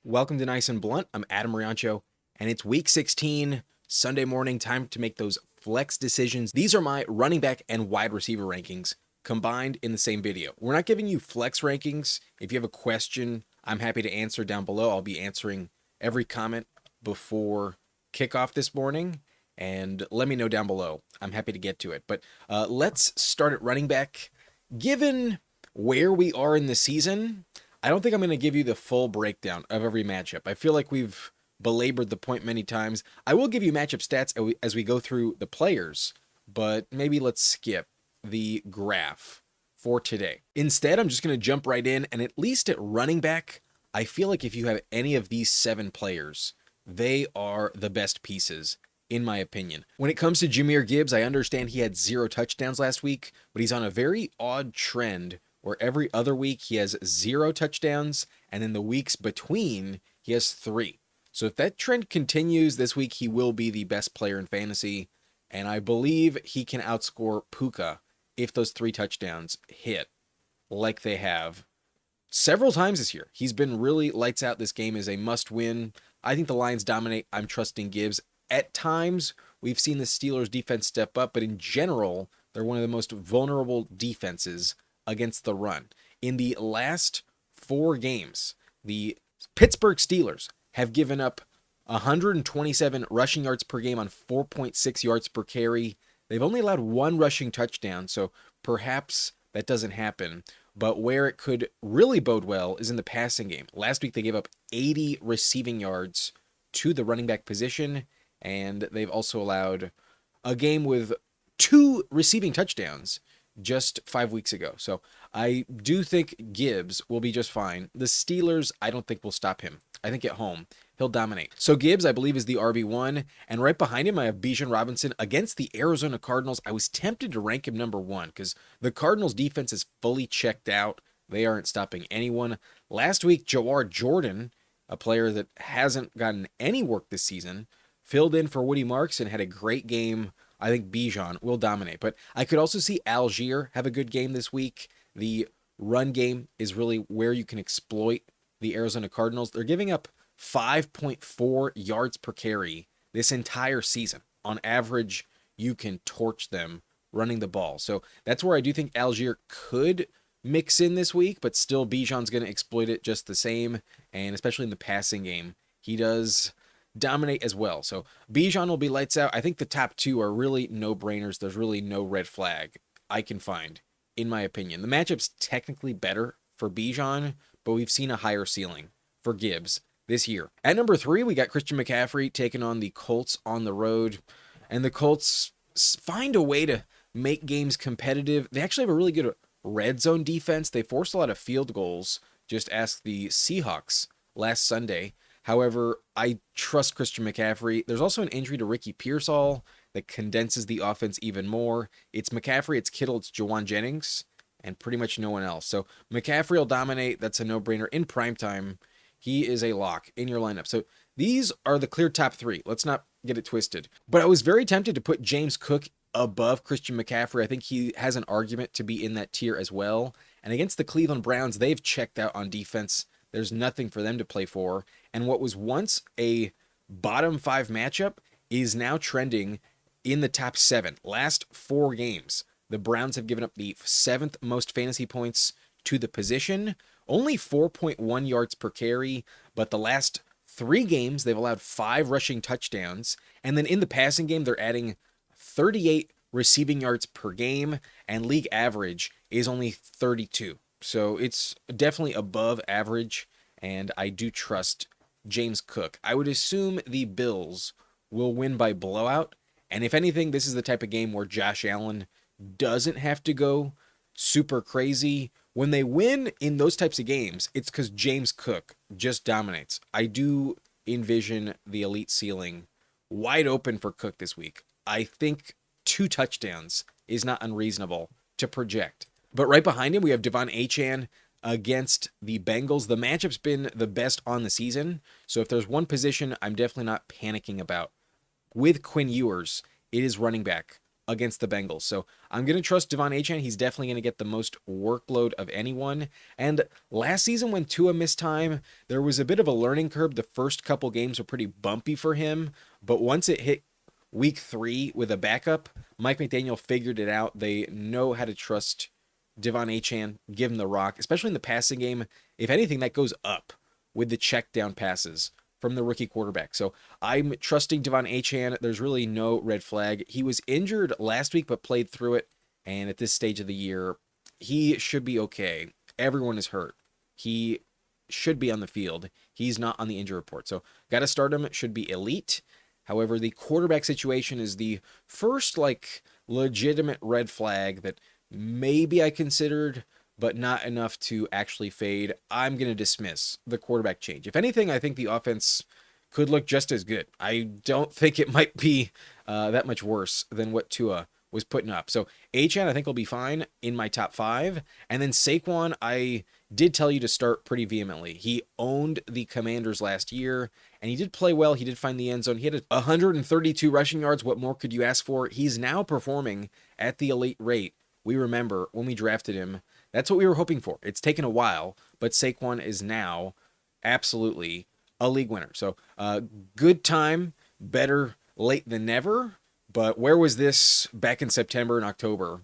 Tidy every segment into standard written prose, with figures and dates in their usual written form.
Welcome to Nice and Blunt. I'm Adam Riancho, and it's week 16, Sunday morning, time to make those flex decisions. These are my running back and wide receiver rankings combined in the same video. We're not giving you flex rankings. If you have a question, I'm happy to answer down below. I'll be answering every comment before kickoff this morning, and let me know down below. I'm happy to get to it. But let's start at running back. Given where we are in the season, I don't think I'm going to give you the full breakdown of every matchup. I feel like we've belabored the point many times. I will give you matchup stats as we go through the players, but maybe let's skip the graph for today. Instead, I'm just going to jump right in, and at least at running back, I feel like if you have any of these 7 players, they are the best pieces, in my opinion. When it comes to Jahmyr Gibbs, I understand he had 0 touchdowns last week, but he's on a very odd trend where every other week he has 0 touchdowns, and in the weeks between, he has 3. So if that trend continues this week, he will be the best player in fantasy, and I believe he can outscore Puka if those 3 touchdowns hit like they have several times this year. He's been really lights out. This game is a must-win. I think the Lions dominate. I'm trusting Gibbs. At times, we've seen the Steelers' defense step up, but in general, they're one of the most vulnerable defenses against the run. In the last 4 games, the Pittsburgh Steelers have given up 127 rushing yards per game on 4.6 yards per carry. They've only allowed 1 rushing touchdown, so perhaps that doesn't happen. But where it could really bode well is in the passing game. Last week, they gave up 80 receiving yards to the running back position, and they've also allowed a game with 2 receiving touchdowns just 5 weeks ago. So I do think Gibbs will be just fine. The Steelers, I don't think will stop him. I think at home, he'll dominate. So Gibbs, I believe, is the RB1. And right behind him, I have Bijan Robinson against the Arizona Cardinals. I was tempted to rank him number 1 because the Cardinals defense is fully checked out. They aren't stopping anyone. Last week, Jawhar Jordan, a player that hasn't gotten any work this season, filled in for Woody Marks and had a great game. I think Bijan will dominate. But I could also see Algier have a good game this week. The run game is really where you can exploit the Arizona Cardinals. They're giving up 5.4 yards per carry this entire season. On average, you can torch them running the ball. So that's where I do think Algier could mix in this week, but still Bijan's going to exploit it just the same. And especially in the passing game, he does dominate as well. So Bijan will be lights out. I think the top 2 are really no-brainers. There's really no red flag I can find, in my opinion. The matchup's technically better for Bijan, but we've seen a higher ceiling for Gibbs this year. At number 3, we got Christian McCaffrey taking on the Colts on the road, and the Colts find a way to make games competitive. They actually have a really good red zone defense. They forced a lot of field goals. Just ask the Seahawks last Sunday. However, I trust Christian McCaffrey. There's also an injury to Ricky Pearsall that condenses the offense even more. It's McCaffrey, it's Kittle, it's Jauan Jennings, and pretty much no one else. So McCaffrey will dominate. That's a no-brainer. In primetime, he is a lock in your lineup. So these are the clear top 3. Let's not get it twisted. But I was very tempted to put James Cook above Christian McCaffrey. I think he has an argument to be in that tier as well. And against the Cleveland Browns, they've checked out on defense. There's nothing for them to play for. And what was once a bottom 5 matchup is now trending in the top 7. Last 4 games, the Browns have given up the 7th most fantasy points to the position, only 4.1 yards per carry, but the last 3 games, they've allowed 5 rushing touchdowns. And then in the passing game, they're adding 38 receiving yards per game, and league average is only 32. So it's definitely above average, and I do trust James Cook. I would assume the Bills will win by blowout, and if anything, this is the type of game where Josh Allen doesn't have to go super crazy. When they win in those types of games, it's because James Cook just dominates. I do envision the elite ceiling wide open for Cook this week. I think 2 touchdowns is not unreasonable to project. But right behind him, we have DeVon Achane against the Bengals. The matchup's been the best on the season, so if there's one position I'm definitely not panicking about with Quinn Ewers, it is running back against the Bengals. So I'm going to trust DeVon Achane. He's definitely going to get the most workload of anyone. And last season when Tua missed time, there was a bit of a learning curve. The first couple games were pretty bumpy for him, but once it hit week 3 with a backup, Mike McDaniel figured it out. They know how to trust DeVon Achane, give him the rock, especially in the passing game. If anything, that goes up with the check down passes from the rookie quarterback. So I'm trusting DeVon Achane. There's really no red flag. He was injured last week, but played through it. And at this stage of the year, he should be okay. Everyone is hurt. He should be on the field. He's not on the injury report. So got to start him. Should be elite. However, the quarterback situation is the first legitimate red flag that maybe I considered, but not enough to actually fade. I'm going to dismiss the quarterback change. If anything, I think the offense could look just as good. I don't think it might be that much worse than what Tua was putting up. So Achane, I think, will be fine in my top 5. And then Saquon, I did tell you to start pretty vehemently. He owned the Commanders last year, and he did play well. He did find the end zone. He had 132 rushing yards. What more could you ask for? He's now performing at the elite rate. We remember when we drafted him, that's what we were hoping for. It's taken a while, but Saquon is now absolutely a league winner. So good time, better late than never. But where was this back in September and October?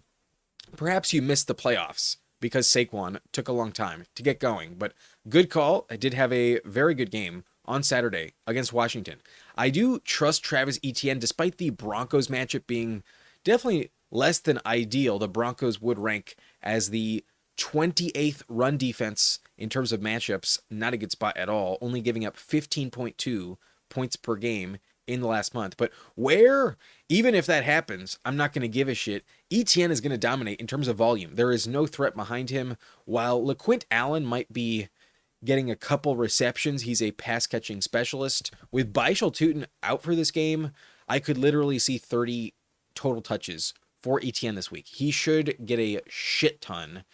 Perhaps you missed the playoffs because Saquon took a long time to get going. But good call. I did have a very good game on Saturday against Washington. I do trust Travis Etienne, despite the Broncos matchup being definitely less than ideal. The Broncos would rank as the 28th run defense in terms of matchups. Not a good spot at all, only giving up 15.2 points per game in the last month. But even if that happens, I'm not going to give a shit. Etienne is going to dominate in terms of volume. There is no threat behind him. While LaQuint Allen might be getting a couple receptions, he's a pass-catching specialist. With Baishal Tutin out for this game, I could literally see 30 total touches for Etienne this week. He should get a shit ton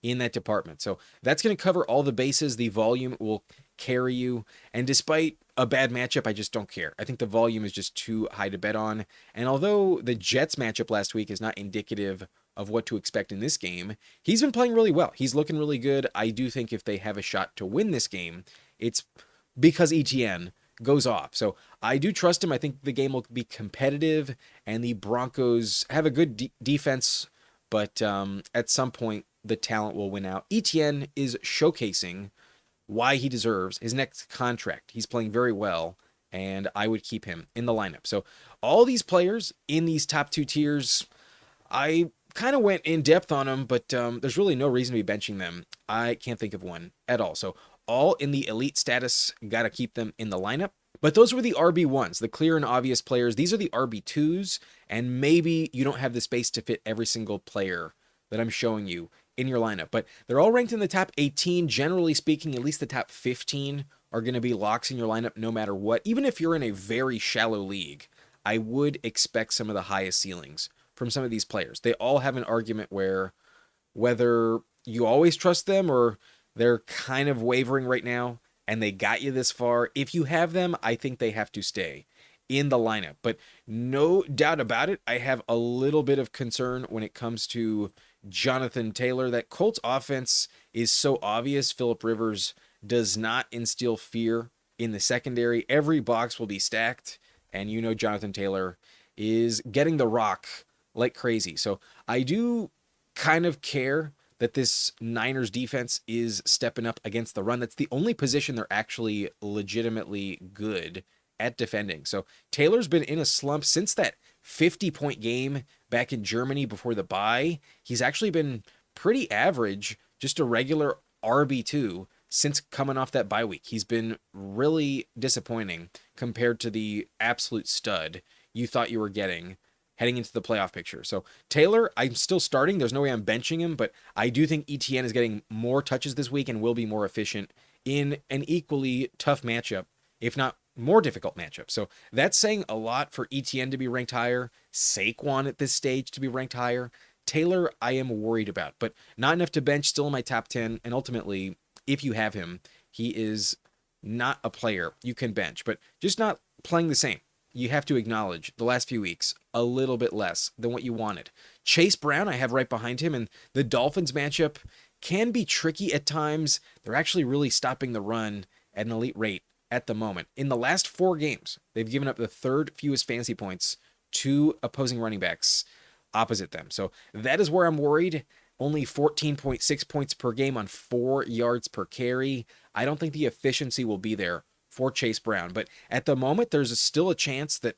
in that department. So that's going to cover all the bases. The volume will carry you. And despite a bad matchup, I just don't care. I think the volume is just too high to bet on. And although the Jets matchup last week is not indicative of what to expect in this game, he's been playing really well. He's looking really good. I do think if they have a shot to win this game, it's because Etienne goes off. So I do trust him. I think the game will be competitive, and the Broncos have a good defense, but at some point, the talent will win out. Etienne is showcasing why he deserves his next contract. He's playing very well, and I would keep him in the lineup. So all these players in these top 2 tiers, I kind of went in depth on them, but there's really no reason to be benching them. I can't think of one at all. So all in the elite status, got to keep them in the lineup. But those were the RB1s, the clear and obvious players. These are the RB2s, and maybe you don't have the space to fit every single player that I'm showing you in your lineup. But they're all ranked in the top 18. Generally speaking, at least the top 15 are going to be locks in your lineup no matter what. Even if you're in a very shallow league, I would expect some of the highest ceilings from some of these players. They all have an argument where whether you always trust them or they're kind of wavering right now and they got you this far, if you have them, I think they have to stay in the lineup. But no doubt about it, I have a little bit of concern when it comes to Jonathan Taylor. That Colts offense is so obvious. Phillip Rivers does not instill fear in the secondary. Every box will be stacked, and you know Jonathan Taylor is getting the rock like crazy. So I do kind of care that this Niners defense is stepping up against the run. That's the only position they're actually legitimately good at defending. So Taylor's been in a slump since that 50-point game back in Germany before the bye. He's actually been pretty average, just a regular RB2 since coming off that bye week. He's been really disappointing compared to the absolute stud you thought you were getting heading into the playoff picture. So Taylor, I'm still starting. There's no way I'm benching him, but I do think Etienne is getting more touches this week and will be more efficient in an equally tough matchup, if not more difficult matchup. So that's saying a lot for Etienne to be ranked higher, Saquon at this stage to be ranked higher. Taylor, I am worried about, but not enough to bench, still in my top 10. And ultimately, if you have him, he is not a player you can bench, but just not playing the same. you have to acknowledge the last few weeks, a little bit less than what you wanted. Chase Brown, I have right behind him, and the Dolphins matchup can be tricky at times. They're actually really stopping the run at an elite rate at the moment. In the last 4 games, they've given up the 3rd fewest fantasy points to opposing running backs opposite them. So that is where I'm worried. Only 14.6 points per game on 4 yards per carry. I don't think the efficiency will be there for Chase Brown. But at the moment, there's still a chance that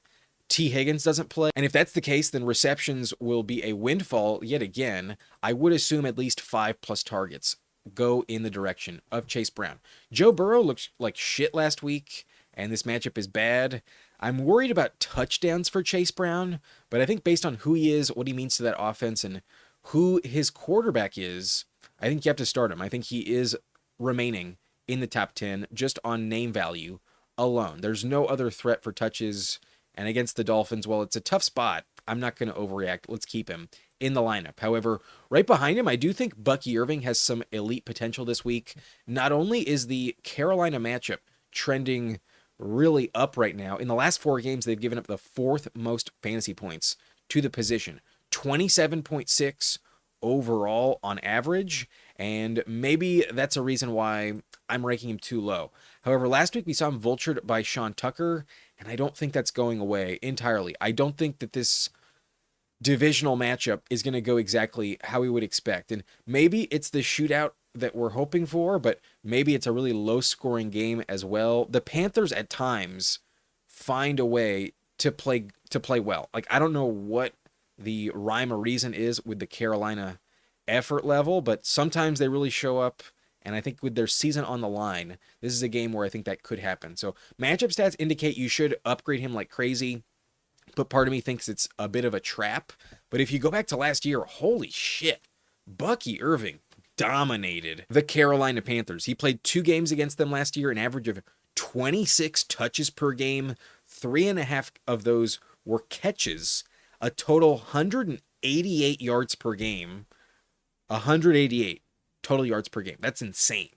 T. Higgins doesn't play. And if that's the case, then receptions will be a windfall yet again. I would assume at least 5+ targets go in the direction of Chase Brown. Joe Burrow looked like shit last week, and this matchup is bad. I'm worried about touchdowns for Chase Brown, but I think based on who he is, what he means to that offense, and who his quarterback is, I think you have to start him. I think he is remaining in the top 10 just on name value alone. There's no other threat for touches, and against the Dolphins, well, it's a tough spot. I'm not going to overreact. Let's keep him in the lineup. However, right behind him, I do think Bucky Irving has some elite potential this week. Not only is the Carolina matchup trending really up right now, in the last 4 games, they've given up the 4th most fantasy points to the position. 27.6 overall on average, and maybe that's a reason why I'm ranking him too low. However, last week we saw him vultured by Sean Tucker, and I don't think that's going away entirely. I don't think that this divisional matchup is going to go exactly how we would expect, and maybe it's the shootout that we're hoping for, but maybe it's a really low-scoring game as well. The Panthers at times find a way to play well. Like, I don't know what the rhyme or reason is with the Carolina effort level, but sometimes they really show up, and I think with their season on the line, this is a game where I think that could happen. So matchup stats indicate you should upgrade him like crazy, but part of me thinks it's a bit of a trap. But if you go back to last year, holy shit, Bucky Irving dominated the Carolina Panthers. He played 2 games against them last year, an average of 26 touches per game. 3.5 of those were catches, a total 188 yards per game. 188 total yards per game. That's insane.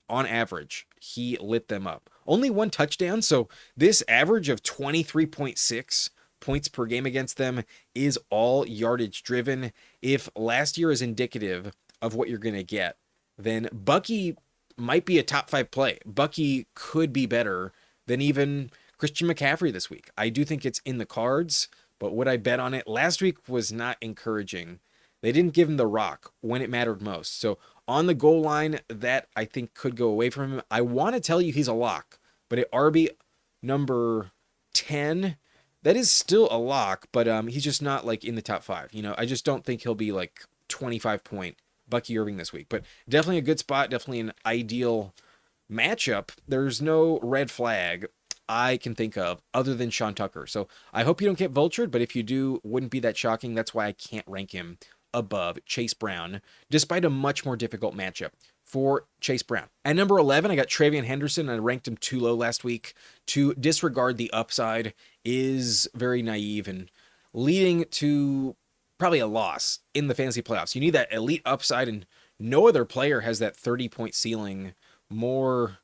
On average, he lit them up. Only 1 touchdown, so this average of 23.6 points per game against them is all yardage driven. If last year is indicative of what you're going to get, then Bucky might be a top 5 play. Bucky could be better than even Christian McCaffrey this week. I do think it's in the cards, but would I bet on it? Last week was not encouraging. They didn't give him the rock when it mattered most. So on the goal line, that I think could go away from him. I want to tell you he's a lock, but at RB number 10, that is still a lock, but he's just not like in the top 5. You know, I just don't think he'll be like 25-point Bucky Irving this week, but definitely a good spot, definitely an ideal matchup. There's no red flag I can think of other than Sean Tucker. So I hope you don't get vultured, but if you do, wouldn't be that shocking. That's why I can't rank him above Chase Brown, despite a much more difficult matchup for Chase Brown. At number 11, I got TreVeyon Henderson, and I ranked him too low last week. To disregard the upside is very naive and leading to probably a loss in the fantasy playoffs. You need that elite upside, and no other player has that 30-point ceiling more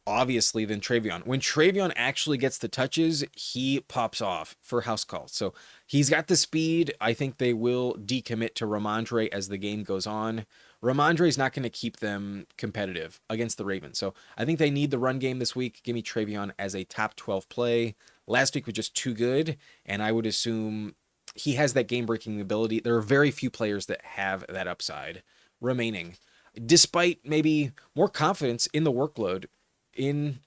obviously than TreVeyon. When TreVeyon actually gets the touches, he pops off for house calls. So he's got the speed. I think they will decommit to Ramondre as the game goes on. Ramondre is not going to keep them competitive against the Ravens. So I think they need the run game this week. Give me TreVeyon as a top 12 play. Last week was just too good, and I would assume he has that game-breaking ability. There are very few players that have that upside remaining, despite maybe more confidence in the workload in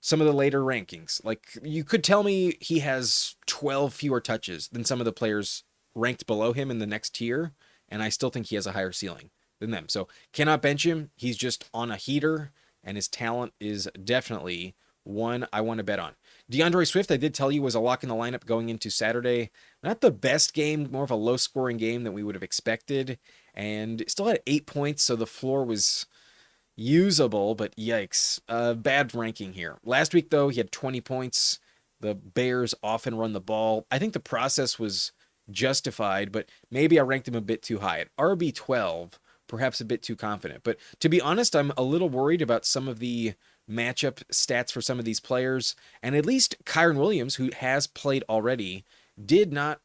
some of the later rankings. Like, you could tell me he has 12 fewer touches than some of the players ranked below him in the next tier, and I still think he has a higher ceiling than them. So cannot bench him. He's just on a heater, and his talent is definitely one I want to bet on. DeAndre Swift, I did tell you, was a lock in the lineup going into Saturday. Not the best game, more of a low-scoring game than we would have expected, and still had 8 points, so the floor was usable, but yikes. Bad ranking here. Last week, though, he had 20 points. The Bears often run the ball. I think the process was justified, but maybe I ranked him a bit too high. At RB12, perhaps a bit too confident. But to be honest, I'm a little worried about some of the matchup stats for some of these players. And at least Kyren Williams, who has played already, did not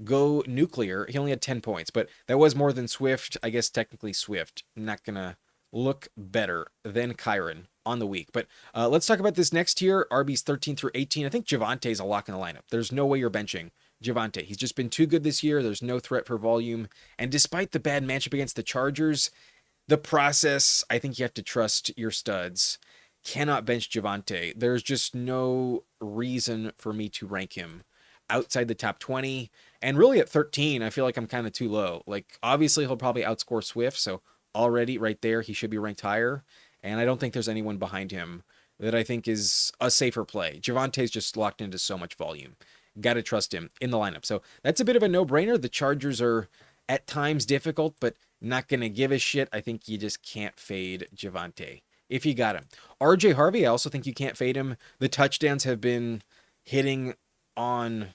go nuclear. He only had 10 points, but that was more than Swift. I guess technically Swift not going to look better than Kyren on the week. But let's talk about this next tier, RBs 13 through 18. I think Javonte's a lock in the lineup. There's no way you're benching Javonte. He's just been too good this year. There's no threat for volume. And despite the bad matchup against the Chargers, the process, I think you have to trust your studs. Cannot bench Javonte. There's just no reason for me to rank him outside the top 20. And really at 13, I feel like I'm kind of too low. Like, obviously, he'll probably outscore Swift. So already right there, he should be ranked higher. And I don't think there's anyone behind him that I think is a safer play. Javonte's just locked into so much volume. Got to trust him in the lineup. So that's a bit of a no-brainer. The Chargers are at times difficult, but not going to give a shit. I think you just can't fade Javonte if you got him. RJ Harvey, I also think you can't fade him. The touchdowns have been hitting on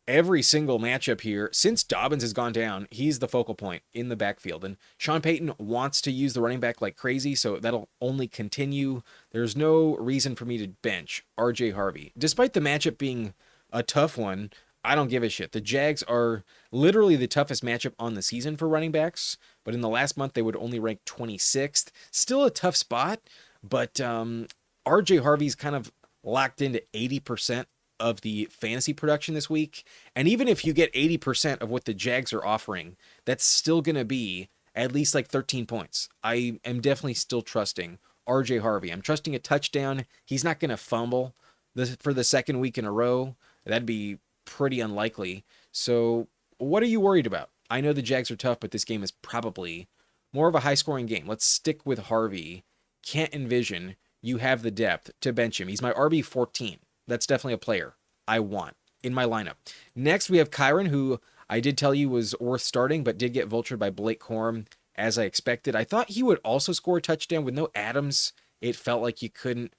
every single matchup here. Since Dobbins has gone down, he's the focal point in the backfield. And Sean Payton wants to use the running back like crazy, so that'll only continue. There's no reason for me to bench RJ Harvey. Despite the matchup being a tough one, I don't give a shit. The Jags are literally the toughest matchup on the season for running backs, but in the last month they would only rank 26th. Still a tough spot, but RJ Harvey's kind of locked into 80% of the fantasy production this week. And even if you get 80% of what the Jags are offering, that's still going to be at least like 13 points. I am definitely still trusting RJ Harvey. I'm trusting a touchdown. He's not going to fumble for the second week in a row. That'd be pretty unlikely. So what are you worried about? I know the Jags are tough, but this game is probably more of a high-scoring game. Let's stick with Harvey. Can't envision you have the depth to bench him. He's my RB 14. That's definitely a player I want in my lineup. Next, we have Kyren, who I did tell you was worth starting, but did get vultured by Blake Corum, as I expected. I thought he would also score a touchdown. With no Adams, it felt like you couldn't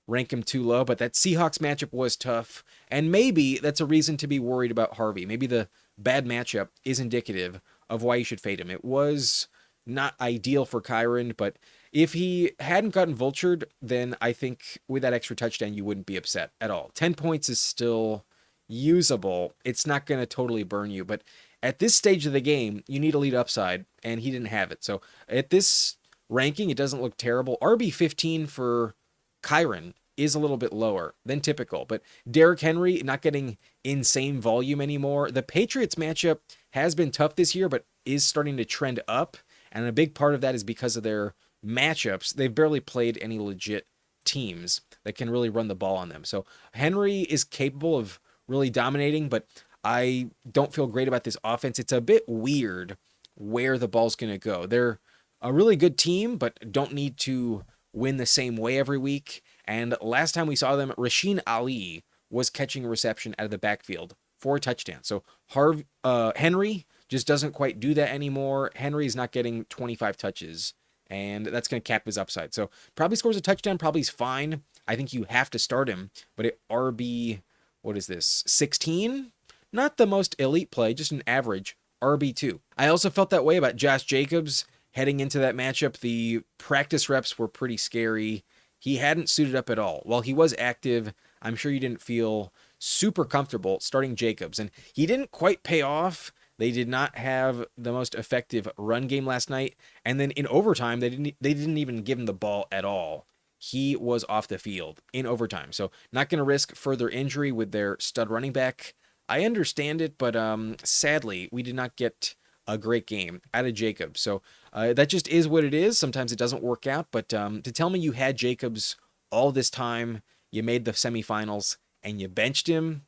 rank him too low, but that Seahawks matchup was tough, and maybe that's a reason to be worried about Harvey. Maybe the bad matchup is indicative of why you should fade him. It was not ideal for Kyren, but if he hadn't gotten vultured, then I think with that extra touchdown, you wouldn't be upset at all. 10 points is still usable. It's not going to totally burn you, but at this stage of the game, you need elite upside, and he didn't have it. So at this ranking, it doesn't look terrible. RB 15 for Kyren is a little bit lower than typical, but Derrick Henry not getting insane volume anymore. The Patriots matchup has been tough this year, but is starting to trend up, and a big part of that is because of their matchups. They've barely played any legit teams that can really run the ball on them. So Henry is capable of really dominating, but I don't feel great about this offense. It's a bit weird where the ball's going to go. They're a really good team, but don't need to win the same way every week. And last time we saw them, Rasheen Ali was catching a reception out of the backfield for a touchdown. So Henry just doesn't quite do that anymore. Henry's not getting 25 touches, and that's going to cap his upside. So probably scores a touchdown, probably is fine. I think you have to start him, but at RB, what is this, 16? Not the most elite play, just an average RB2. I also felt that way about Josh Jacobs heading into that matchup. The practice reps were pretty scary. He hadn't suited up at all. While he was active, I'm sure you didn't feel super comfortable starting Jacobs, and he didn't quite pay off. They did not have the most effective run game last night, and then in overtime, they didn't even give him the ball at all. He was off the field in overtime, so not going to risk further injury with their stud running back. I understand it, but sadly, we did not get a great game out of Jacobs. So that just is what it is. Sometimes it doesn't work out, but to tell me you had Jacobs all this time, you made the semifinals, and you benched him,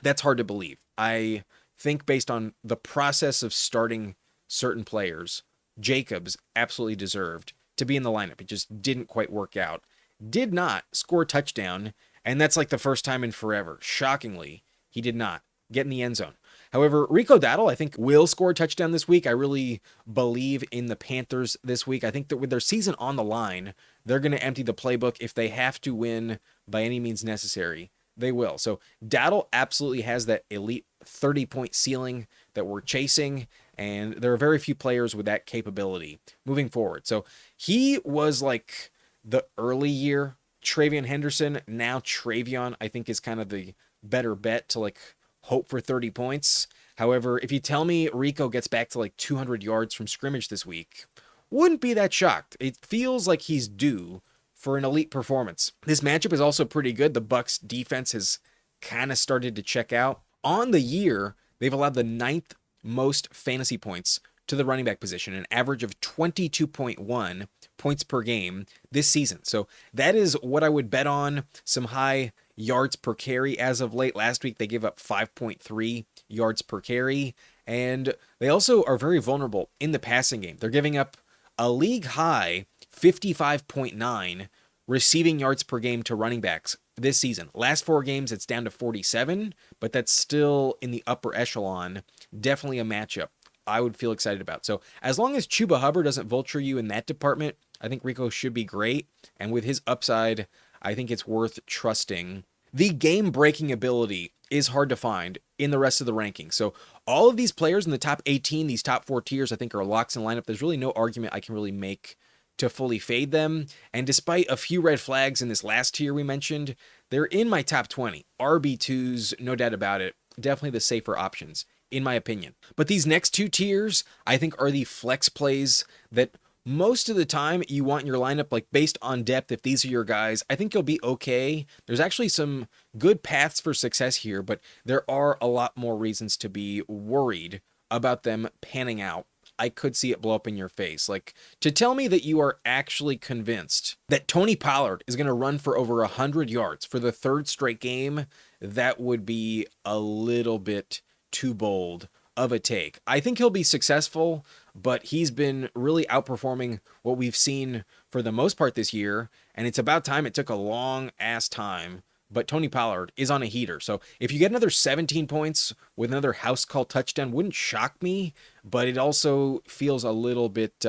that's hard to believe. I think based on the process of starting certain players, Jacobs absolutely deserved to be in the lineup. It just didn't quite work out. Did not score a touchdown, and that's like the first time in forever. Shockingly, he did not get in the end zone. However, Rico Dowdle, I think, will score a touchdown this week. I really believe in the Panthers this week. I think that with their season on the line, they're going to empty the playbook. If they have to win by any means necessary, they will. So Dowdle absolutely has that elite 30-point ceiling that we're chasing, and there are very few players with that capability moving forward. So he was like the early year TreVeyon Henderson, now TreVeyon, I think is kind of the better bet to like hope for 30 points. However, if you tell me Rico gets back to like 200 yards from scrimmage this week, wouldn't be that shocked. It feels like he's due for an elite performance. This matchup is also pretty good. The Bucs defense has kind of started to check out. On the year, they've allowed the 9th most fantasy points to the running back position, an average of 22.1 points per game this season. So that is what I would bet on. Some high yards per carry as of late. Last week, they gave up 5.3 yards per carry. And they also are very vulnerable in the passing game. They're giving up a league high 55.9 receiving yards per game to running backs this season. Last 4 games, it's down to 47, but that's still in the upper echelon. Definitely a matchup I would feel excited about. So as long as Chuba Hubbard doesn't vulture you in that department, I think Rico should be great. And with his upside, I think it's worth trusting. The game-breaking ability is hard to find in the rest of the rankings. So all of these players in the top 18, these top 4 tiers, I think are locks in lineup. There's really no argument I can really make to fully fade them. And despite a few red flags in this last tier we mentioned, they're in my top 20. RB2s, no doubt about it. Definitely the safer options, in my opinion. But these next 2 tiers, I think, are the flex plays that most of the time you want in your lineup, like based on depth. If these are your guys, I think you'll be okay. There's actually some good paths for success here, but there are a lot more reasons to be worried about them panning out. I could see it blow up in your face. Like, to tell me that you are actually convinced that Tony Pollard is going to run for over 100 yards for the 3rd straight game, that would be a little bit too bold of a take. I think he'll be successful, but he's been really outperforming what we've seen for the most part this year, and it's about time. It took a long ass time, but Tony Pollard is on a heater. So if you get another 17 points with another house call touchdown, wouldn't shock me, but it also feels a little bit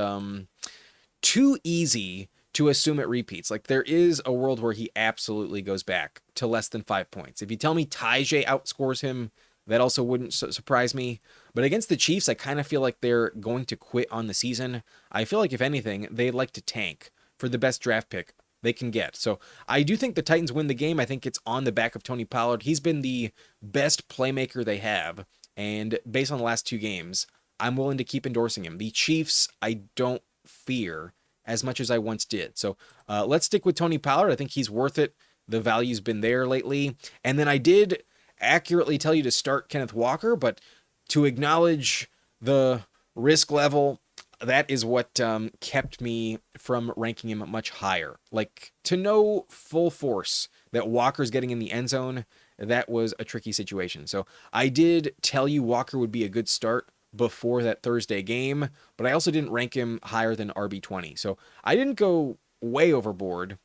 too easy to assume it repeats. Like, there is a world where he absolutely goes back to less than 5 points. If you tell me Tajay outscores him, that also wouldn't surprise me. But against the Chiefs, I kind of feel like they're going to quit on the season. I feel like, if anything, they'd like to tank for the best draft pick they can get. So I do think the Titans win the game. I think it's on the back of Tony Pollard. He's been the best playmaker they have. And based on the last 2 games, I'm willing to keep endorsing him. The Chiefs, I don't fear as much as I once did. So let's stick with Tony Pollard. I think he's worth it. The value's been there lately. And then I did accurately tell you to start Kenneth Walker, but to acknowledge the risk level, that is what kept me from ranking him much higher. Like, to know full force that Walker's getting in the end zone, that was a tricky situation. So I did tell you Walker would be a good start before that Thursday game, but I also didn't rank him higher than RB20. So I didn't go way overboard,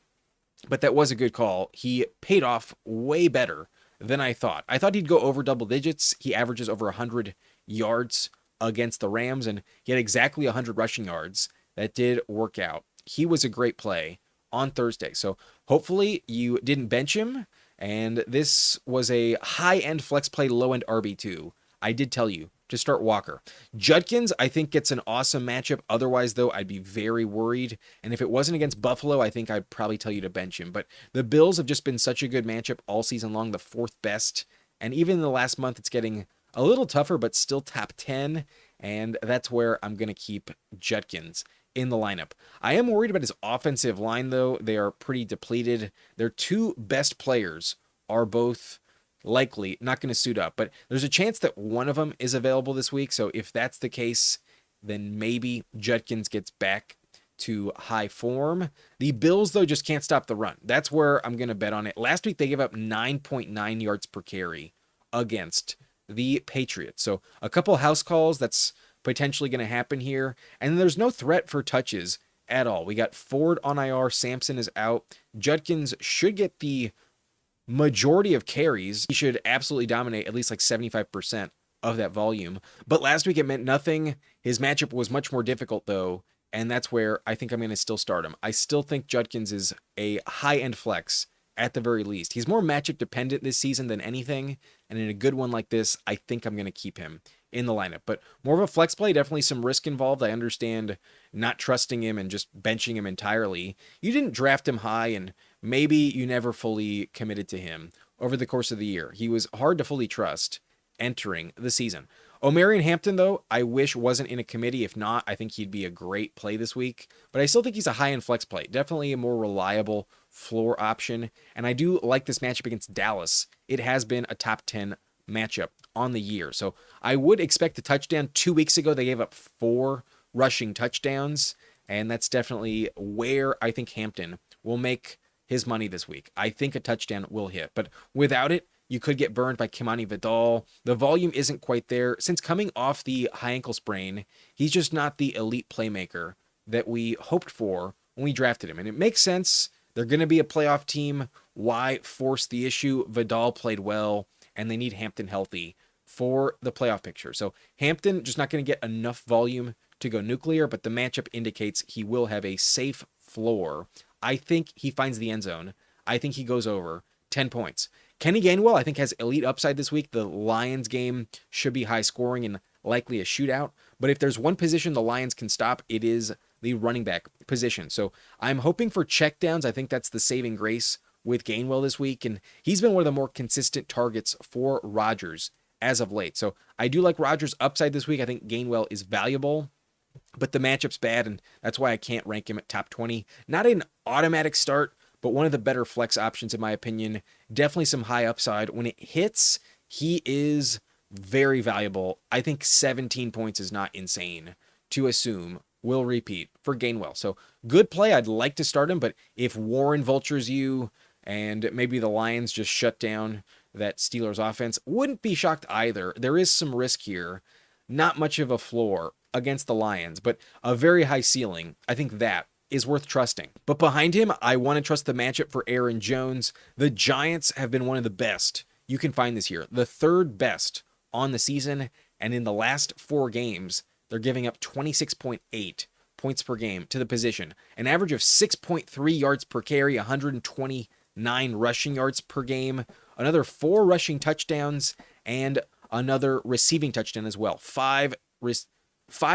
but that was a good call. He paid off way better than I thought. I thought he'd go over double digits. He averages over 100 yards against the Rams, and he had exactly 100 rushing yards. That did work out. He was a great play on Thursday. So hopefully you didn't bench him, and this was a high-end flex play, low-end RB2. I did tell you to start Walker. Judkins, I think, gets an awesome matchup. Otherwise, though, I'd be very worried. And if it wasn't against Buffalo, I think I'd probably tell you to bench him. But the Bills have just been such a good matchup all season long, the 4th best. And even in the last month, it's getting a little tougher, but still top 10. And that's where I'm going to keep Judkins in the lineup. I am worried about his offensive line, though. They are pretty depleted. Their 2 best players are both likely not going to suit up, but there's a chance that one of them is available this week. So if that's the case, then maybe Judkins gets back to high form. The Bills, though, just can't stop the run. That's where I'm going to bet on it. Last week, they gave up 9.9 yards per carry against the Patriots. So a couple house calls, that's potentially going to happen here. And there's no threat for touches at all. We got Ford on IR. Sampson is out. Judkins should get the majority of carries. He should absolutely dominate at least like 75% of that volume. But last week it meant nothing. His matchup was much more difficult, though, and that's where I think I'm going to still start him. I still think Judkins is a high-end flex at the very least. He's more matchup dependent this season than anything, and in a good one like this, I think I'm going to keep him in the lineup. But more of a flex play, definitely some risk involved. I understand not trusting him and just benching him entirely. You didn't draft him high and maybe you never fully committed to him over the course of the year. He was hard to fully trust entering the season. Omarion Hampton, though, I wish wasn't in a committee. If not, I think he'd be a great play this week. But I still think he's a high-end flex play. Definitely a more reliable floor option. And I do like this matchup against Dallas. It has been a top 10 matchup on the year. So I would expect a touchdown. 2 weeks ago, they gave up 4 rushing touchdowns. And that's definitely where I think Hampton will make his money this week. I think a touchdown will hit. But without it, you could get burned by Kimani Vidal. The volume isn't quite there. Since coming off the high ankle sprain, he's just not the elite playmaker that we hoped for when we drafted him. And it makes sense. They're going to be a playoff team. Why force the issue? Vidal played well, and they need Hampton healthy for the playoff picture. So Hampton just not going to get enough volume to go nuclear, but the matchup indicates he will have a safe floor. I think he finds the end zone. I think he goes over 10 points. Kenny Gainwell, I think, has elite upside this week. The Lions game should be high scoring and likely a shootout. But if there's one position the Lions can stop, it is the running back position. So I'm hoping for checkdowns. I think that's the saving grace with Gainwell this week. And he's been one of the more consistent targets for Rodgers as of late. So I do like Rodgers' upside this week. I think Gainwell is valuable, but the matchup's bad, and that's why I can't rank him at top 20. Not an automatic start, but one of the better flex options in my opinion. Definitely some high upside. When it hits, he is very valuable. I think 17 points is not insane to assume will repeat for Gainwell. So good play. I'd like to start him, but if Warren vultures you and maybe the Lions just shut down that Steelers offense, wouldn't be shocked either. There is some risk here. Not much of a floor against the Lions, but a very high ceiling. I think that is worth trusting. But behind him, I want to trust the matchup for Aaron Jones. The Giants have been one of the best you can find this year, the third best on the season, and in the last 4 games, they're giving up 26.8 points per game to the position, an average of 6.3 yards per carry, 129 rushing yards per game, another 4 rushing touchdowns, and another receiving touchdown as well. 5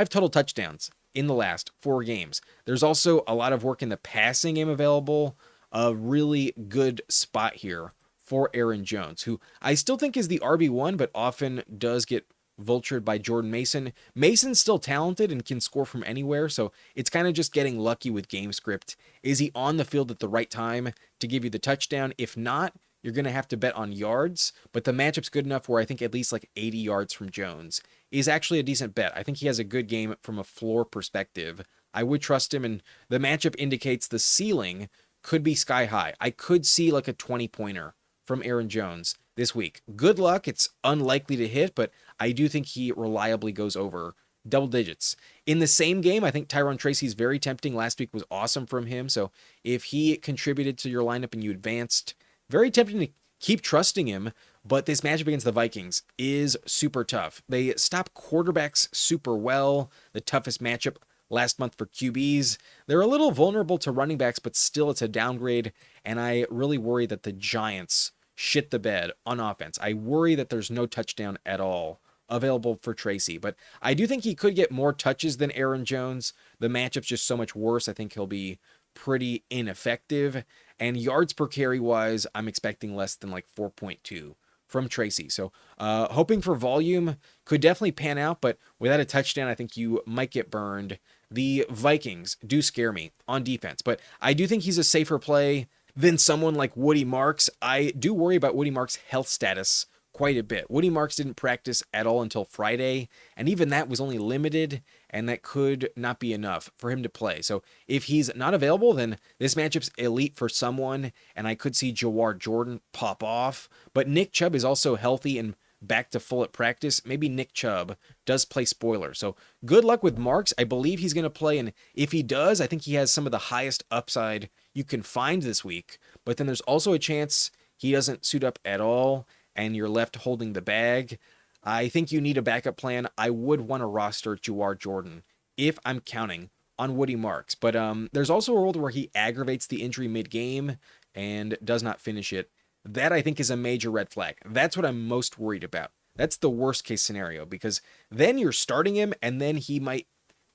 total touchdowns in the last 4 games. There's also a lot of work in the passing game available. A really good spot here for Aaron Jones, who I still think is the RB1, but often does get vultured by Jordan Mason. Mason's still talented and can score from anywhere, so it's kind of just getting lucky with game script. Is he on the field at the right time to give you the touchdown? If not, you're going to have to bet on yards, but the matchup's good enough where I think at least like 80 yards from Jones is actually a decent bet. I think he has a good game from a floor perspective. I would trust him, and the matchup indicates the ceiling could be sky high. I could see like a 20-pointer from Aaron Jones this week. Good luck. It's unlikely to hit, but I do think he reliably goes over double digits. In the same game, I think Tyrone Tracy is very tempting. Last week was awesome from him, so if he contributed to your lineup and you advanced, very tempting to keep trusting him, but this matchup against the Vikings is super tough. They stop quarterbacks super well, the toughest matchup last month for QBs. They're a little vulnerable to running backs, but still it's a downgrade, and I really worry that the Giants shit the bed on offense. I worry that there's no touchdown at all available for Tracy, but I do think he could get more touches than Aaron Jones. The matchup's just so much worse. I think he'll be pretty ineffective. And yards per carry wise, I'm expecting less than like 4.2 from Tracy. So hoping for volume, could definitely pan out, but without a touchdown, I think you might get burned. The Vikings do scare me on defense, but I do think he's a safer play than someone like Woody Marks. I do worry about Woody Marks' health status quite a bit. Woody Marks didn't practice at all until Friday, and even that was only limited, and that could not be enough for him to play. So if he's not available, then this matchup's elite for someone, and I could see Jawar Jordan pop off. But Nick Chubb is also healthy and back to full at practice. Maybe Nick Chubb does play spoiler. So good luck with Marks. I believe he's going to play, and if he does, I think he has some of the highest upside you can find this week. But then there's also a chance he doesn't suit up at all, and you're left holding the bag. I think you need a backup plan. I would want to roster Jawar Jordan if I'm counting on Woody Marks. But there's also a world where he aggravates the injury mid-game and does not finish it. That, I think, is a major red flag. That's what I'm most worried about. That's the worst case scenario, because then you're starting him and then he might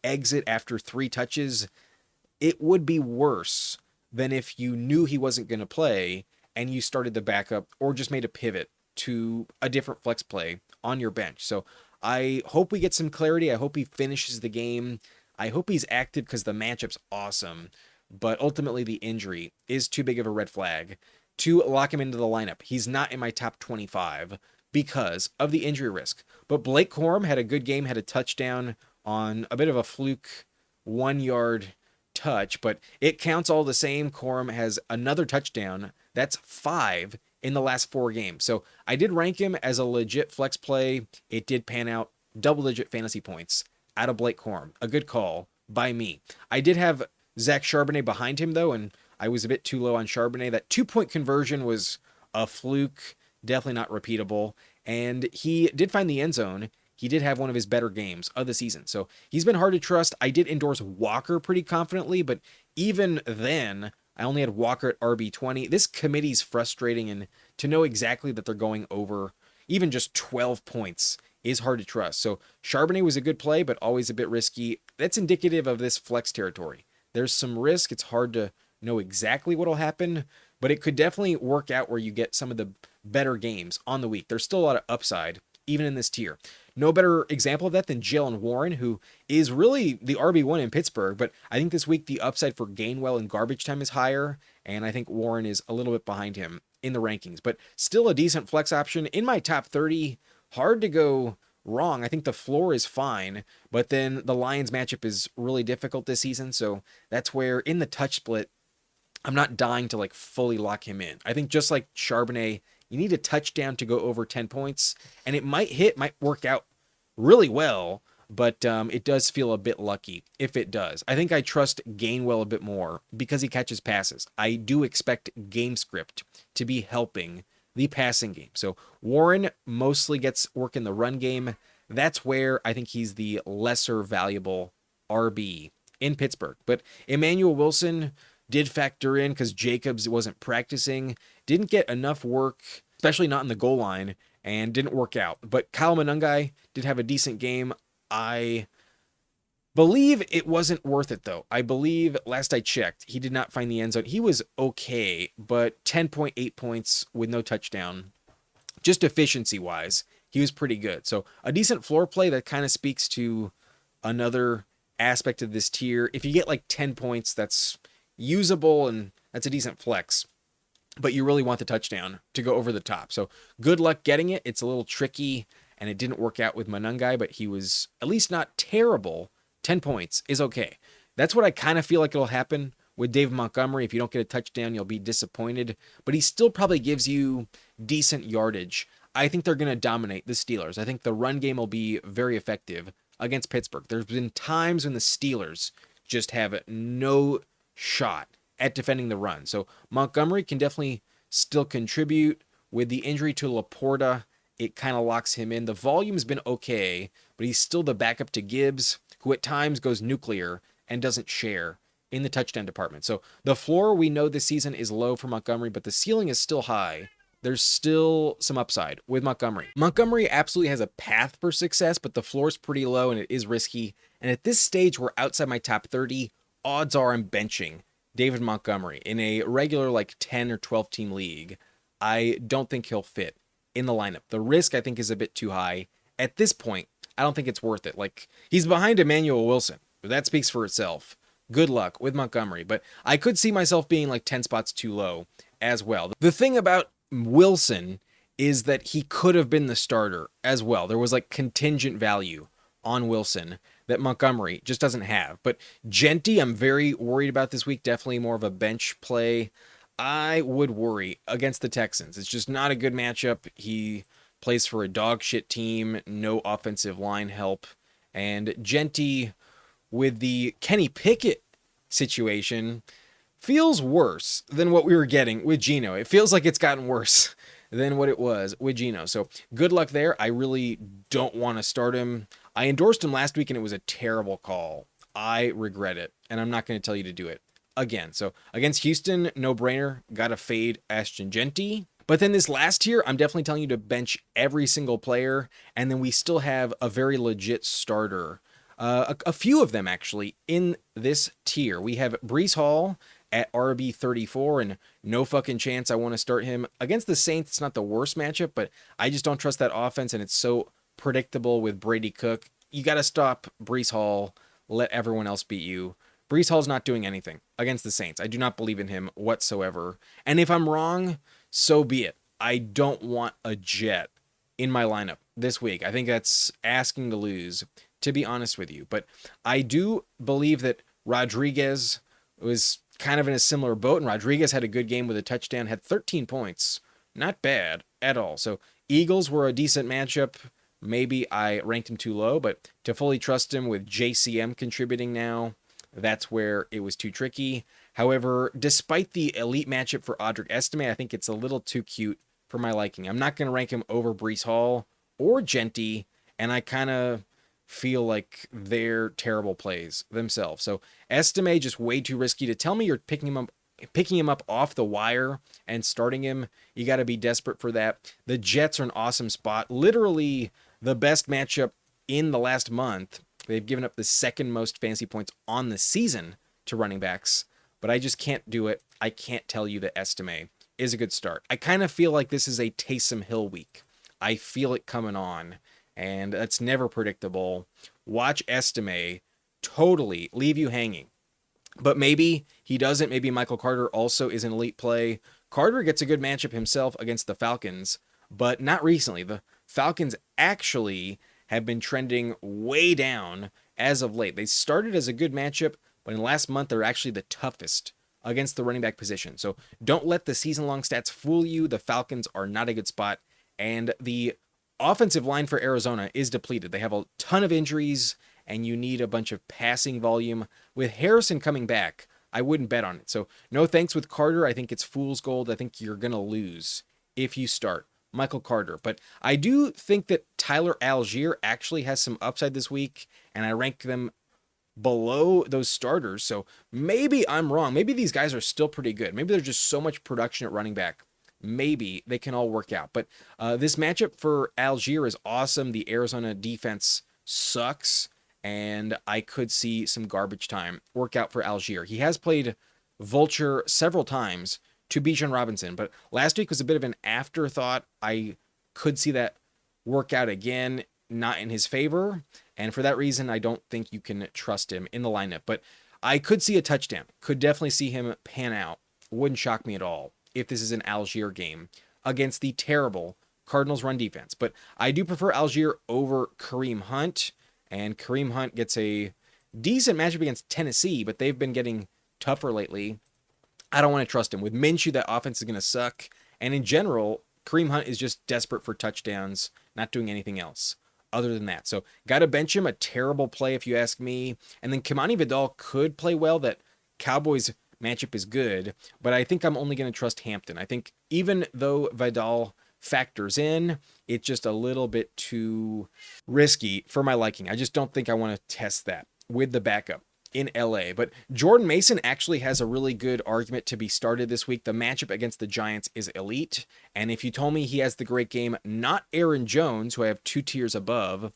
exit after 3 touches. It would be worse than if you knew he wasn't going to play and you started the backup or just made a pivot to a different flex play on your bench. So I hope we get some clarity. I hope he finishes the game. I hope he's active because the matchup's awesome. But ultimately, the injury is too big of a red flag to lock him into the lineup. He's not in my top 25 because of the injury risk. But Blake Corum had a good game, had a touchdown on a bit of a fluke 1-yard touch, but it counts all the same. Corum has another touchdown. That's 5 in the last 4 games. So I did rank him as a legit flex play. It did pan out double-digit fantasy points out of Blake Corum. A good call by me. I did have Zach Charbonnet behind him, though, and I was a bit too low on Charbonnet. That 2-point conversion was a fluke, definitely not repeatable, and he did find the end zone. He did have one of his better games of the season, so he's been hard to trust. I did endorse Walker pretty confidently, but even then, I only had Walker at RB20. This committee's frustrating, and to know exactly that they're going over even just 12 points is hard to trust. So Charbonnet was a good play, but always a bit risky. That's indicative of this flex territory. There's some risk. It's hard to know exactly what will happen, but it could definitely work out where you get some of the better games on the week. There's still a lot of upside, even in this tier. No better example of that than Jaylen Warren, who is really the RB1 in Pittsburgh, but I think this week the upside for Gainwell and garbage time is higher, and I think Warren is a little bit behind him in the rankings, but still a decent flex option. In my top 30, hard to go wrong. I think the floor is fine, but then the Lions matchup is really difficult this season, so that's where in the touch split, I'm not dying to like fully lock him in. I think just like Charbonnet, you need a touchdown to go over 10 points, and it might work out really well, but it does feel a bit lucky if it does. I think I trust Gainwell a bit more because he catches passes. I do expect game script to be helping the passing game. So Warren mostly gets work in the run game. That's where I think he's the lesser valuable RB in Pittsburgh. But Emmanuel Wilson did factor in because Jacobs wasn't practicing, didn't get enough work, especially not in the goal line, and didn't work out. But Kyle Monangai did have a decent game. I believe it wasn't worth it, though. I believe, last I checked, he did not find the end zone. He was okay, but 10.8 points with no touchdown. Just efficiency-wise, he was pretty good. So a decent floor play that kind of speaks to another aspect of this tier. If you get like 10 points, that's usable, and that's a decent flex. But you really want the touchdown to go over the top. So good luck getting it. It's a little tricky, and it didn't work out with Monangai, but he was at least not terrible. 10 points is okay. That's what I kind of feel like it'll happen with David Montgomery. If you don't get a touchdown, you'll be disappointed, but he still probably gives you decent yardage. I think they're going to dominate the Steelers. I think the run game will be very effective against Pittsburgh. There's been times when the Steelers just have no shot at defending the run. So Montgomery can definitely still contribute. With the injury to Laporta, it kind of locks him in. The volume's been okay, but he's still the backup to Gibbs, who at times goes nuclear and doesn't share in the touchdown department. So the floor we know this season is low for Montgomery, but the ceiling is still high. There's still some upside with Montgomery. Montgomery absolutely has a path for success, but the floor is pretty low and it is risky. And at this stage, we're outside my top 30. Odds are I'm benching David Montgomery in a regular like 10 or 12 team league. I don't think he'll fit in the lineup. The risk I think is a bit too high. At this point, I don't think it's worth it. Like, he's behind Emmanuel Wilson. That speaks for itself. Good luck with Montgomery, but I could see myself being like 10 spots too low as well. The thing about Wilson is that he could have been the starter as well. There was like contingent value on Wilson that Montgomery just doesn't have. But Jeanty, I'm very worried about this week. Definitely more of a bench play. I would worry against the Texans. It's just not a good matchup. He plays for a dog shit team, no offensive line help. And Jeanty, with the Kenny Pickett situation, feels worse than what we were getting with Geno. It feels like it's gotten worse than what it was with Geno. So good luck there. I really don't want to start him. I endorsed him last week and it was a terrible call. I regret it, and I'm not going to tell you to do it again. So against Houston, no brainer. Got to fade Ashton Jeanty. But then this last tier, I'm definitely telling you to bench every single player, and then we still have a very legit starter. A few of them actually in this tier. We have Breece Hall at RB34, and no fucking chance I want to start him. Against the Saints, it's not the worst matchup, but I just don't trust that offense, and it's so predictable with Brady Cook. You got to stop Breece Hall, let everyone else beat you. Breece Hall's not doing anything against the Saints. I do not believe in him whatsoever. And if I'm wrong, so be it. I don't want a Jet in my lineup this week. I think that's asking to lose, to be honest with you. But I do believe that Rodriguez was kind of in a similar boat, and Rodriguez had a good game with a touchdown, had 13 points. Not bad at all. So Eagles were a decent matchup. Maybe I ranked him too low, but to fully trust him with JCM contributing now, that's where it was too tricky. However, despite the elite matchup for Audric Estime, I think it's a little too cute for my liking. I'm not going to rank him over Breece Hall or Jeanty, and I kind of feel like they're terrible plays themselves. So Estime just way too risky. To tell me you're picking him up off the wire and starting him, you got to be desperate for that. The Jets are an awesome spot. Literally the best matchup in the last month. They've given up the second most fantasy points on the season to running backs, but I just can't do it. I can't tell you that Estime is a good start. I kind of feel like this is a Taysom Hill week. I feel it coming on, and that's never predictable. Watch Estime totally leave you hanging. But maybe he doesn't. Maybe Michael Carter also is an elite play. Carter gets a good matchup himself against the Falcons, but not recently. The Falcons actually have been trending way down as of late. They started as a good matchup, but in the last month, they're actually the toughest against the running back position. So don't let the season-long stats fool you. The Falcons are not a good spot, and the offensive line for Arizona is depleted. They have a ton of injuries, and you need a bunch of passing volume. With Harrison coming back, I wouldn't bet on it. So no thanks with Carter. I think it's fool's gold. I think you're going to lose if you start Michael Carter. But I do think that Tyler Algier actually has some upside this week, and I rank them below those starters. So maybe I'm wrong. Maybe these guys are still pretty good. Maybe there's just so much production at running back. Maybe they can all work out. But this matchup for Algier is awesome. The Arizona defense sucks, and I could see some garbage time work out for Algier. He has played Vulture several times to Bijan Robinson, but last week was a bit of an afterthought. I could see that work out again, not in his favor, and for that reason, I don't think you can trust him in the lineup. But I could see a touchdown. Could definitely see him pan out. Wouldn't shock me at all if this is an Algier game against the terrible Cardinals run defense. But I do prefer Algier over Kareem Hunt, and Kareem Hunt gets a decent matchup against Tennessee, but they've been getting tougher lately. I don't want to trust him. With Minshew, that offense is going to suck. And in general, Kareem Hunt is just desperate for touchdowns, not doing anything else other than that. So got to bench him. A terrible play if you ask me. And then Kimani Vidal could play well. That Cowboys matchup is good, but I think I'm only going to trust Hampton. I think even though Vidal factors in, it's just a little bit too risky for my liking. I just don't think I want to test that with the backup in LA. But Jordan Mason actually has a really good argument to be started this week. The matchup against the Giants is elite. And if you told me he has the great game, not Aaron Jones, who I have 2 tiers above,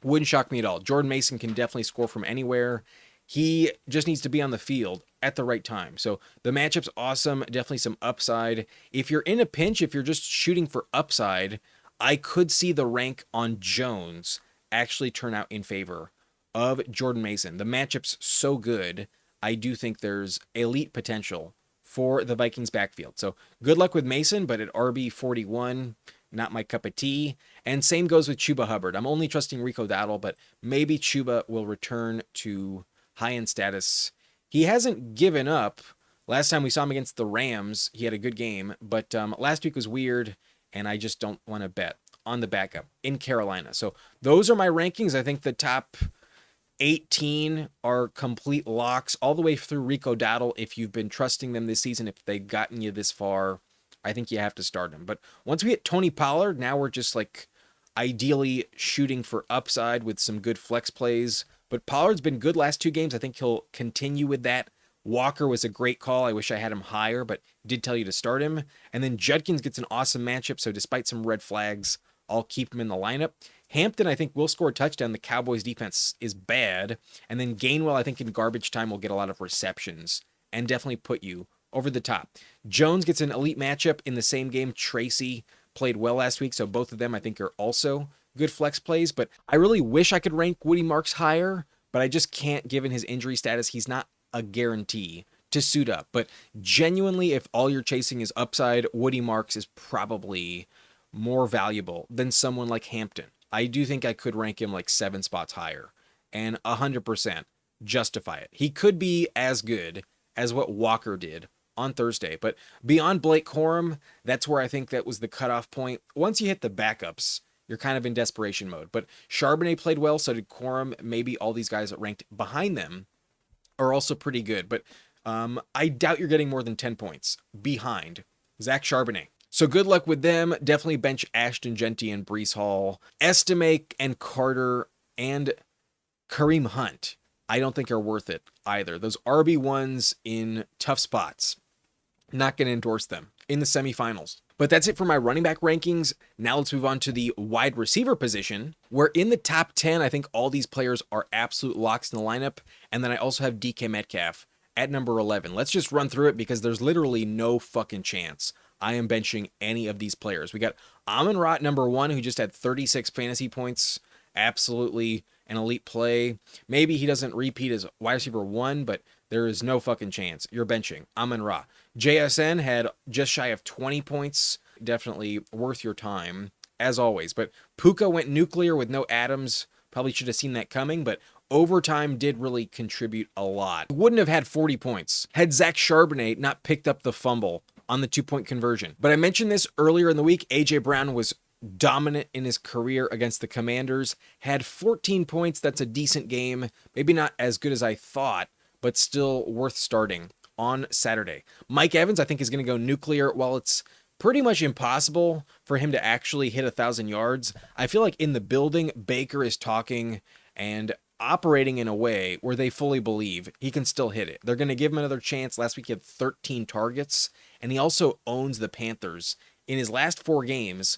wouldn't shock me at all. Jordan Mason can definitely score from anywhere. He just needs to be on the field at the right time. So the matchup's awesome. Definitely some upside. If you're in a pinch, if you're just shooting for upside, I could see the rank on Jones actually turn out in favor of Jordan Mason. The matchup's so good, I do think there's elite potential for the Vikings backfield. So good luck with Mason, but at RB41, not my cup of tea. And same goes with Chuba Hubbard. I'm only trusting Rico Dowdle, but maybe Chuba will return to high-end status. He hasn't given up. Last time we saw him against the Rams, he had a good game, but last week was weird, and I just don't want to bet on the backup in Carolina. So those are my rankings. I think the top 18 are complete locks all the way through Rico Dowdle. If you've been trusting them this season, if they've gotten you this far, I think you have to start him. But once we hit Tony Pollard, now we're just like ideally shooting for upside with some good flex plays. But Pollard's been good last 2 games. I think he'll continue with that. Walker was a great call. I wish I had him higher, but did tell you to start him. And then Judkins gets an awesome matchup. So despite some red flags, I'll keep him in the lineup. Hampton, I think, will score a touchdown. The Cowboys defense is bad. And then Gainwell, I think in garbage time, will get a lot of receptions and definitely put you over the top. Jones gets an elite matchup in the same game. Tracy played well last week, so both of them I think are also good flex plays, but I really wish I could rank Woody Marks higher, but I just can't given his injury status. He's not a guarantee to suit up, but genuinely, if all you're chasing is upside, Woody Marks is probably more valuable than someone like Hampton. I do think I could rank him like 7 spots higher and 100% justify it. He could be as good as what Walker did on Thursday, but beyond Blake Corum, that's where I think that was the cutoff point. Once you hit the backups, you're kind of in desperation mode, but Charbonnet played well, so did Corum. Maybe all these guys that ranked behind them are also pretty good, but I doubt you're getting more than 10 points behind Zach Charbonnet. So good luck with them. Definitely bench Ashton Jeanty and Breece Hall. Estime and Carter and Kareem Hunt, I don't think are worth it either. Those RB1s in tough spots. Not going to endorse them in the semifinals. But that's it for my running back rankings. Now let's move on to the wide receiver position, where in the top 10, I think all these players are absolute locks in the lineup. And then I also have DK Metcalf at number 11. Let's just run through it because there's literally no fucking chance I am benching any of these players. We got Amon-Ra at number 1, who just had 36 fantasy points. Absolutely an elite play. Maybe he doesn't repeat as wide receiver 1, but there is no fucking chance you're benching Amon-Ra. JSN had just shy of 20 points. Definitely worth your time, as always. But Puka went nuclear with no Adams. Probably should have seen that coming, but overtime did really contribute a lot. Wouldn't have had 40 points had Zach Charbonnet not picked up the fumble on the 2-point conversion. But I mentioned this earlier in the week. A.J. Brown was dominant in his career against the Commanders. Had 14 points. That's a decent game. Maybe not as good as I thought, but still worth starting on Saturday. Mike Evans, I think, is going to go nuclear. While it's pretty much impossible for him to actually hit 1,000 yards, I feel like in the building, Baker is talking and operating in a way where they fully believe he can still hit it. They're going to give him another chance. Last week he had 13 targets, and he also owns the Panthers. In his last 4 games,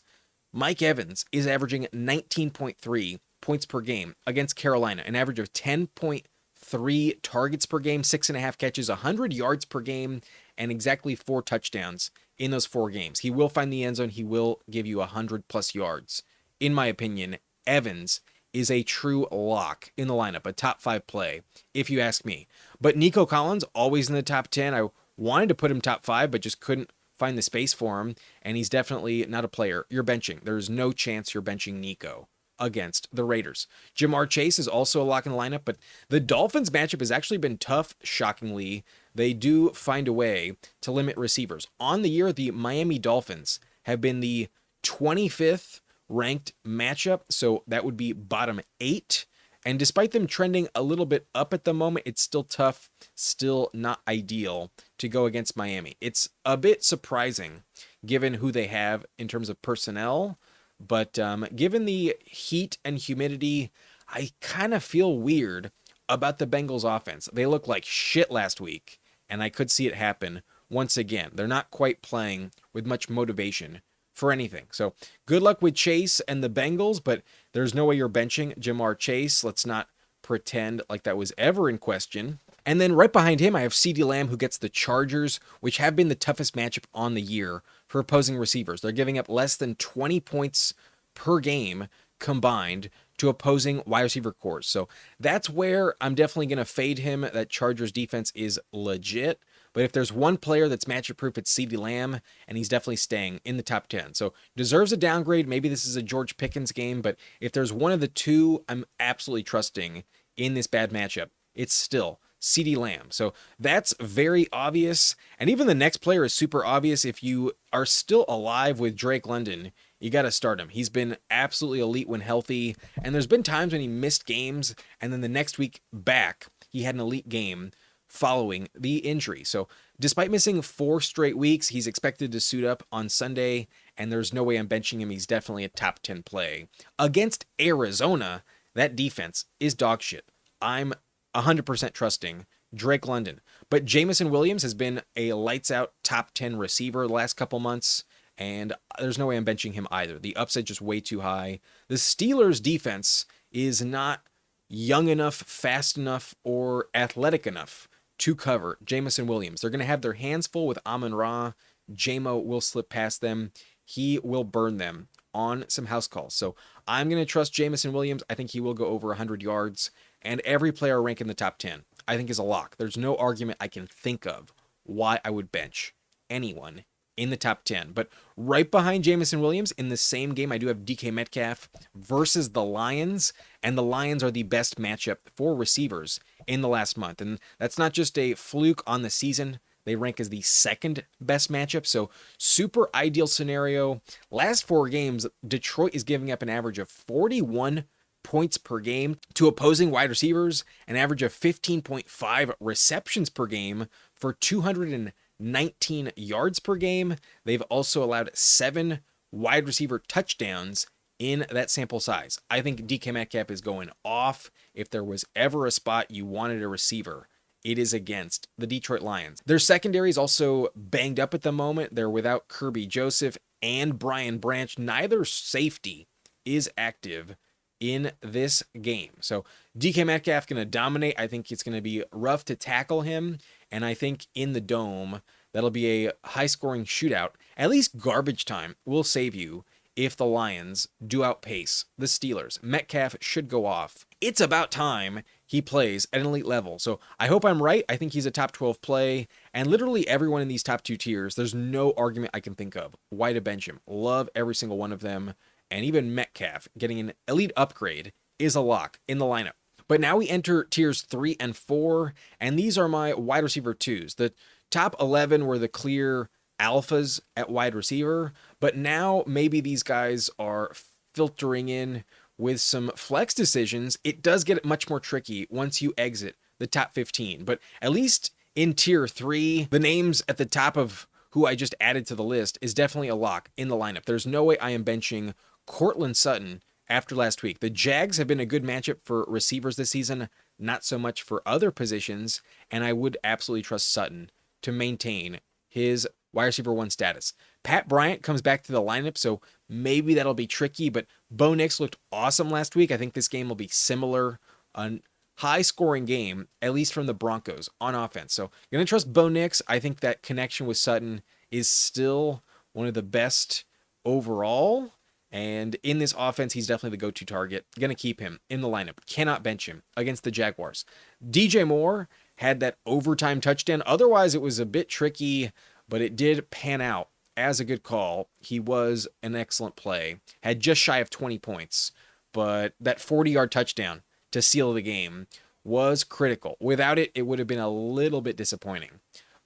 Mike Evans is averaging 19.3 points per game against Carolina, an average of 10.3 targets per game, 6.5 catches, 100 yards per game, and exactly 4 touchdowns in those 4 games. He will find the end zone. He will give you 100 plus yards. In my opinion, Evans is a true lock in the lineup, a top 5 play, if you ask me. But Nico Collins, always in the top 10. I wanted to put him top 5, but just couldn't find the space for him, and he's definitely not a player you're benching. There's no chance you're benching Nico against the Raiders. JaMarr Chase is also a lock in the lineup, but the Dolphins matchup has actually been tough, shockingly. They do find a way to limit receivers. On the year, the Miami Dolphins have been the 25th ranked matchup, so that would be bottom 8. And despite them trending a little bit up at the moment, it's still tough, still not ideal to go against Miami. It's a bit surprising given who they have in terms of personnel, but given the heat and humidity, I kind of feel weird about the Bengals offense. They looked like shit last week, and I could see it happen once again. They're not quite playing with much motivation for anything. So good luck with Chase and the Bengals, but there's no way you're benching JaMarr Chase. Let's not pretend like that was ever in question. And then right behind him, I have CeeDee Lamb, who gets the Chargers, which have been the toughest matchup on the year for opposing receivers. They're giving up less than 20 points per game combined to opposing wide receiver cores. So that's where I'm definitely going to fade him. That Chargers defense is legit. But if there's one player that's matchup proof, it's CeeDee Lamb, and he's definitely staying in the top 10. So deserves a downgrade. Maybe this is a George Pickens game, but if there's one of the two I'm absolutely trusting in this bad matchup, it's still CeeDee Lamb. So that's very obvious. And even the next player is super obvious. If you are still alive with Drake London, you got to start him. He's been absolutely elite when healthy. And there's been times when he missed games, and then the next week back, he had an elite game following the injury. So despite missing 4 straight weeks, he's expected to suit up on Sunday, and there's no way I'm benching him. He's definitely a top 10 play. Against Arizona, that defense is dog shit. I'm 100% trusting Drake London. But Jameson Williams has been a lights-out top 10 receiver the last couple months, and there's no way I'm benching him either. The upside just way too high. The Steelers' defense is not young enough, fast enough, or athletic enough to cover Jameson Williams. They're going to have their hands full with Amon-Ra. JMO will slip past them. He will burn them on some house calls. So I'm going to trust Jameson Williams. I think he will go over 100 yards. And every player ranked in the top 10, I think, is a lock. There's no argument I can think of why I would bench anyone in the top 10. But right behind Jameson Williams in the same game, I do have DK Metcalf versus the Lions. And the Lions are the best matchup for receivers in the last month. And that's not just a fluke on the season. They rank as the second best matchup. So super ideal scenario. Last 4 games, Detroit is giving up an average of 41 points per game to opposing wide receivers, an average of 15.5 receptions per game for 219 yards per game. They've also allowed 7 wide receiver touchdowns in that sample size. I think DK Metcalf is going off. If there was ever a spot you wanted a receiver, it is against the Detroit Lions. Their secondary is also banged up at the moment. They're without Kirby Joseph and Brian Branch. Neither safety is active in this game. So DK Metcalf going to dominate. I think it's going to be rough to tackle him. And I think in the dome, that'll be a high-scoring shootout. At least garbage time will save you if the Lions do outpace the Steelers. Metcalf should go off. It's about time he plays at an elite level. So I hope I'm right. I think he's a top 12 play. And literally everyone in these top 2 tiers, there's no argument I can think of why to bench him. Love every single one of them. And even Metcalf getting an elite upgrade is a lock in the lineup. But now we enter tiers 3 and 4. And these are my wide receiver 2s. The top 11 were the clear alphas at wide receiver, but now maybe these guys are filtering in with some flex decisions. It does get much more tricky once you exit the top 15, but at least in tier 3, the names at the top of who I just added to the list is definitely a lock in the lineup. There's no way I am benching Courtland Sutton after last week. The Jags have been a good matchup for receivers this season, not so much for other positions, and I would absolutely trust Sutton to maintain his wide receiver 1 status. Pat Bryant comes back to the lineup, so maybe that'll be tricky, but Bo Nix looked awesome last week. I think this game will be similar. A high-scoring game, at least from the Broncos on offense. So you're going to trust Bo Nix. I think that connection with Sutton is still one of the best overall, and in this offense, he's definitely the go-to target. Going to keep him in the lineup. Cannot bench him against the Jaguars. DJ Moore had that overtime touchdown. Otherwise, it was a bit tricky, but it did pan out as a good call. He was an excellent play. Had just shy of 20 points, but that 40-yard touchdown to seal the game was critical. Without it, it would have been a little bit disappointing.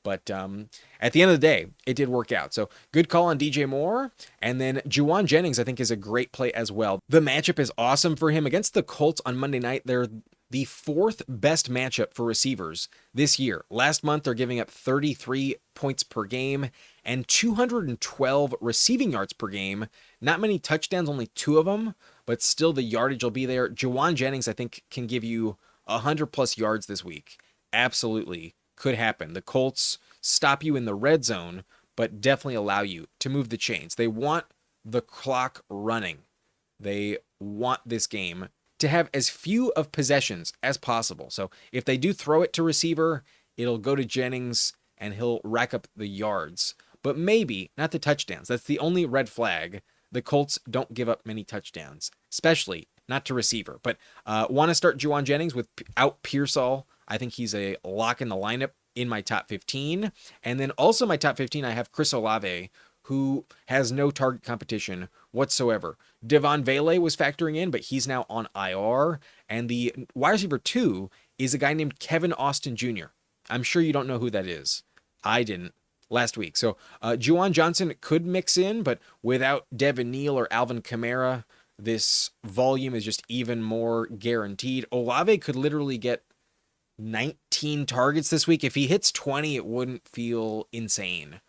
But at the end of the day, it did work out. So good call on DJ Moore. And then Jauan Jennings, I think, is a great play as well. The matchup is awesome for him against the Colts on Monday night. They're the 4th best matchup for receivers this year. Last month, they're giving up 33 points per game and 212 receiving yards per game. Not many touchdowns, only 2 of them, but still the yardage will be there. Jauan Jennings, I think, can give you 100+ yards this week. Absolutely could happen. The Colts stop you in the red zone, but definitely allow you to move the chains. They want the clock running. They want this game to have as few of possessions as possible. So if they do throw it to receiver, it'll go to Jennings and he'll rack up the yards, but maybe not the touchdowns. That's the only red flag. The Colts don't give up many touchdowns, especially not to receiver. But want to start Jauan Jennings without Pearsall. I think he's a lock in the lineup in my top 15. And then also my top 15, I have Chris Olave, who has no target competition whatsoever. Devon Vele was factoring in, but he's now on IR. And the wide receiver 2 is a guy named Kevin Austin Jr. I'm sure you don't know who that is. I didn't last week. So Juwan Johnson could mix in, but without Devin Neal or Alvin Kamara, this volume is just even more guaranteed. Olave could literally get 19 targets this week. If he hits 20, it wouldn't feel insane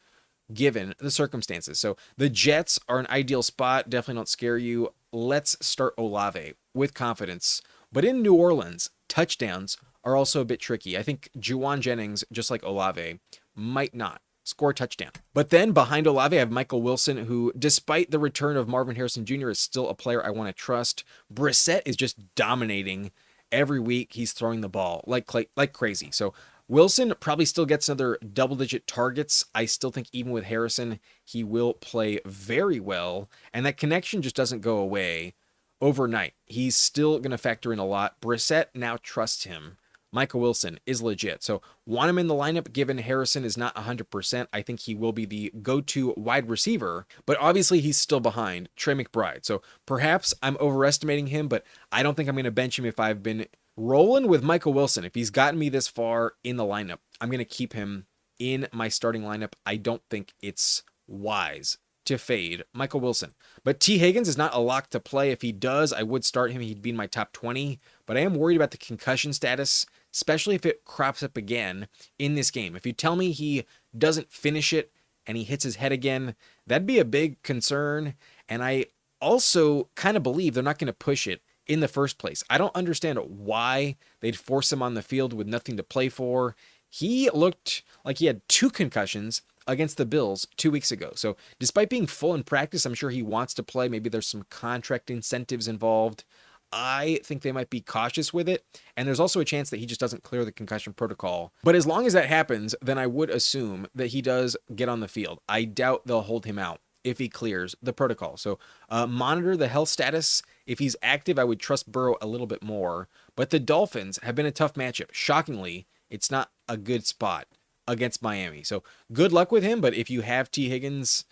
given the circumstances. So the Jets are an ideal spot. Definitely don't scare you. Let's start Olave with confidence. But in New Orleans, touchdowns are also a bit tricky. I think Jauan Jennings, just like Olave, might not score a touchdown. But then behind Olave, I have Michael Wilson, who, despite the return of Marvin Harrison Jr., is still a player I want to trust. Brissett is just dominating every week. He's throwing the ball like crazy. So Wilson probably still gets another double-digit targets. I still think even with Harrison, he will play very well, and that connection just doesn't go away overnight. He's still going to factor in a lot. Brissett now trusts him. Michael Wilson is legit. So want him in the lineup given Harrison is not 100%. I think he will be the go-to wide receiver, but obviously he's still behind Trey McBride. So perhaps I'm overestimating him, but I don't think I'm going to bench him if I've been rolling with Michael Wilson. If he's gotten me this far in the lineup, I'm going to keep him in my starting lineup. I don't think it's wise to fade Michael Wilson. But T. Higgins is not a lock to play. If he does, I would start him. He'd be in my top 20. But I am worried about the concussion status, especially if it crops up again in this game. If you tell me he doesn't finish it and he hits his head again, that'd be a big concern. And I also kind of believe they're not going to push it in the first place. I don't understand why they'd force him on the field with nothing to play for. He looked like he had 2 concussions against the Bills 2 weeks ago. So despite being full in practice, I'm sure he wants to play. Maybe there's some contract incentives involved. I think they might be cautious with it. And there's also a chance that he just doesn't clear the concussion protocol. But as long as that happens, then I would assume that he does get on the field. I doubt they'll hold him out if he clears the protocol. So monitor the health status. If he's active, I would trust Burrow a little bit more. But the Dolphins have been a tough matchup. Shockingly, it's not a good spot against Miami. So good luck with him. But if you have T. Higgins,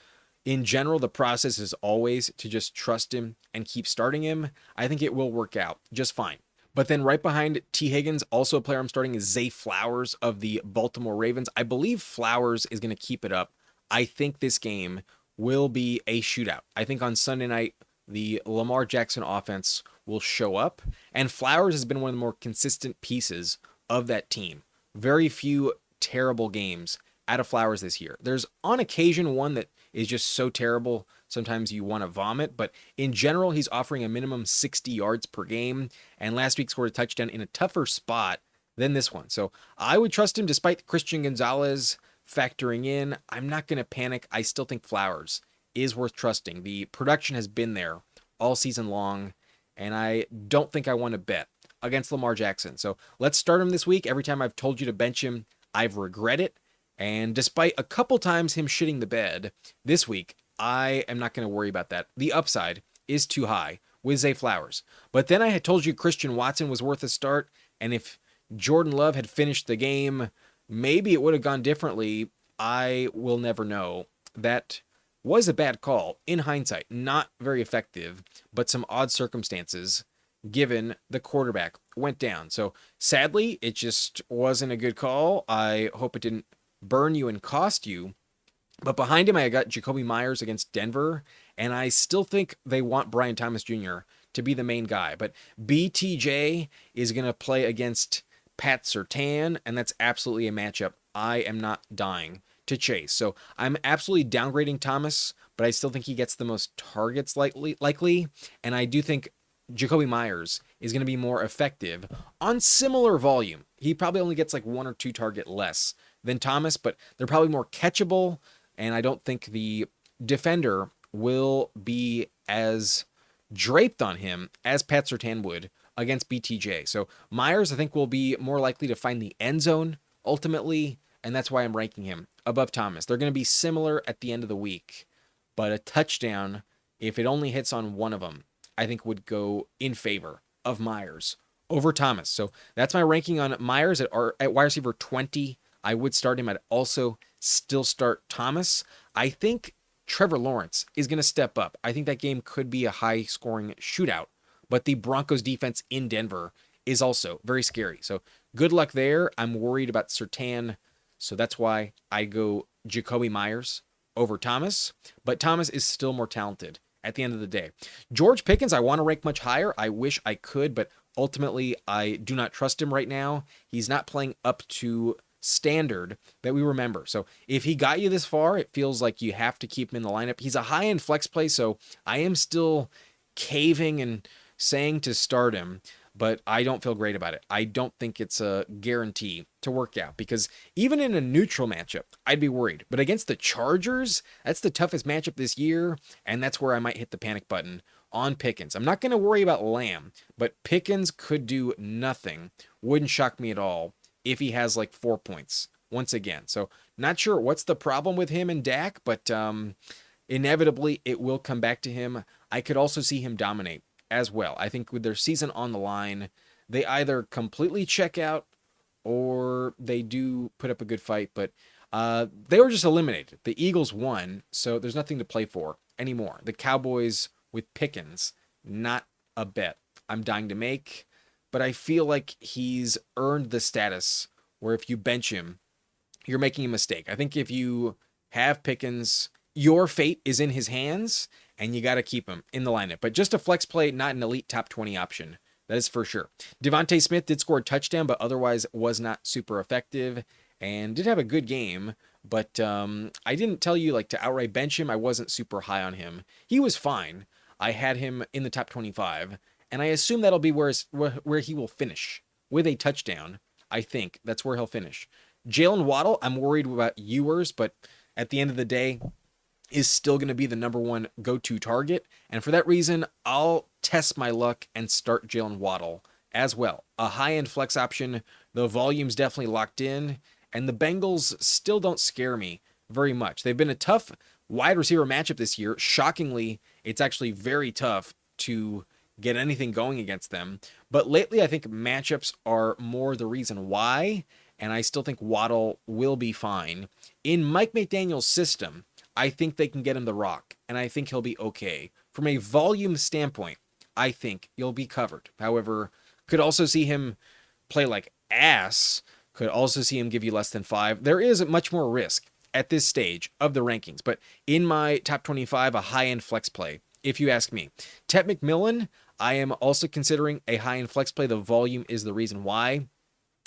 in general, the process is always to just trust him and keep starting him. I think it will work out just fine. But then right behind T. Higgins, also a player I'm starting is Zay Flowers of the Baltimore Ravens. I believe Flowers is going to keep it up. I think this game will be a shootout. I think on Sunday night, the Lamar Jackson offense will show up, and Flowers has been one of the more consistent pieces of that team. Very few terrible games out of Flowers this year. There's on occasion one that is just so terrible, sometimes you want to vomit, but in general, he's offering a minimum 60 yards per game, and last week scored a touchdown in a tougher spot than this one. So I would trust him despite Christian Gonzalez factoring in. I'm not going to panic. I still think Flowers is worth trusting. The production has been there all season long, and I don't think I want to bet against Lamar Jackson. So let's start him this week. Every time I've told you to bench him, I've regret it. And despite a couple times him shitting the bed this week, I am not going to worry about that. The upside is too high with Zay Flowers. But then I had told you Christian Watson was worth a start, and if Jordan Love had finished the game, maybe it would have gone differently. I will never know. That was a bad call in hindsight. Not very effective, but some odd circumstances given the quarterback went down. So sadly, it just wasn't a good call. I hope it didn't burn you and cost you. But behind him, I got Jacoby Myers against Denver, and I still think they want Brian Thomas Jr. to be the main guy. But BTJ is going to play against Pat Surtain, and that's absolutely a matchup I am not dying to chase. So I'm absolutely downgrading Thomas, but I still think he gets the most targets likely, and I do think Jacoby Myers is going to be more effective on similar volume. He probably only gets like 1 or 2 target less than Thomas, but they're probably more catchable, and I don't think the defender will be as draped on him as Pat Surtain would against BTJ. So Myers, I think, will be more likely to find the end zone ultimately, and that's why I'm ranking him above Thomas. They're going to be similar at the end of the week, but a touchdown, if it only hits on one of them, I think would go in favor of Myers over Thomas. So that's my ranking on Myers at wide receiver 20. I would start him. I'd also still start Thomas. I think Trevor Lawrence is going to step up. I think that game could be a high-scoring shootout, but the Broncos defense in Denver is also very scary. So good luck there. I'm worried about Surtain, so that's why I go Jacoby Myers over Thomas, but Thomas is still more talented at the end of the day. George Pickens, I want to rank much higher. I wish I could, but ultimately I do not trust him right now. He's not playing up to standard that we remember. So if he got you this far, it feels like you have to keep him in the lineup. He's a high-end flex play, so I am still caving and saying to start him, but I don't feel great about it. I don't think it's a guarantee to work out, because even in a neutral matchup, I'd be worried. But against the Chargers, that's the toughest matchup this year, and that's where I might hit the panic button on Pickens. I'm not going to worry about Lamb, but Pickens could do nothing. Wouldn't shock me at all if he has like 4 points once again. So not sure what's the problem with him and Dak, but inevitably it will come back to him. I could also see him dominate as well. I think with their season on the line, they either completely check out or they do put up a good fight, but they were just eliminated. The Eagles won, so there's nothing to play for anymore. The Cowboys with Pickens, not a bet I'm dying to make, but I feel like he's earned the status where if you bench him, you're making a mistake. I think if you have Pickens, your fate is in his hands, and you got to keep him in the lineup. But just a flex play, not an elite top 20 option. That is for sure. DeVonta Smith did score a touchdown, but otherwise was not super effective and did have a good game. But I didn't tell you like to outright bench him. I wasn't super high on him. He was fine. I had him in the top 25, and I assume that'll be where he will finish with a touchdown. I think that's where he'll finish. Jaylen Waddle, I'm worried about Ewers, but at the end of the day, is still going to be the number one go-to target. And for that reason, I'll test my luck and start Jaylen Waddle as well. A high-end flex option. The volume's definitely locked in. And the Bengals still don't scare me very much. They've been a tough wide receiver matchup this year. Shockingly, it's actually very tough to get anything going against them. But lately, I think matchups are more the reason why. And I still think Waddle will be fine. In Mike McDaniel's system, I think they can get him the rock, and I think he'll be okay. From a volume standpoint, I think he'll be covered. However, could also see him play like ass, could also see him give you less than 5. There is much more risk at this stage of the rankings, but in my top 25, a high-end flex play, if you ask me. Ted McMillan, I am also considering a high-end flex play. The volume is the reason why,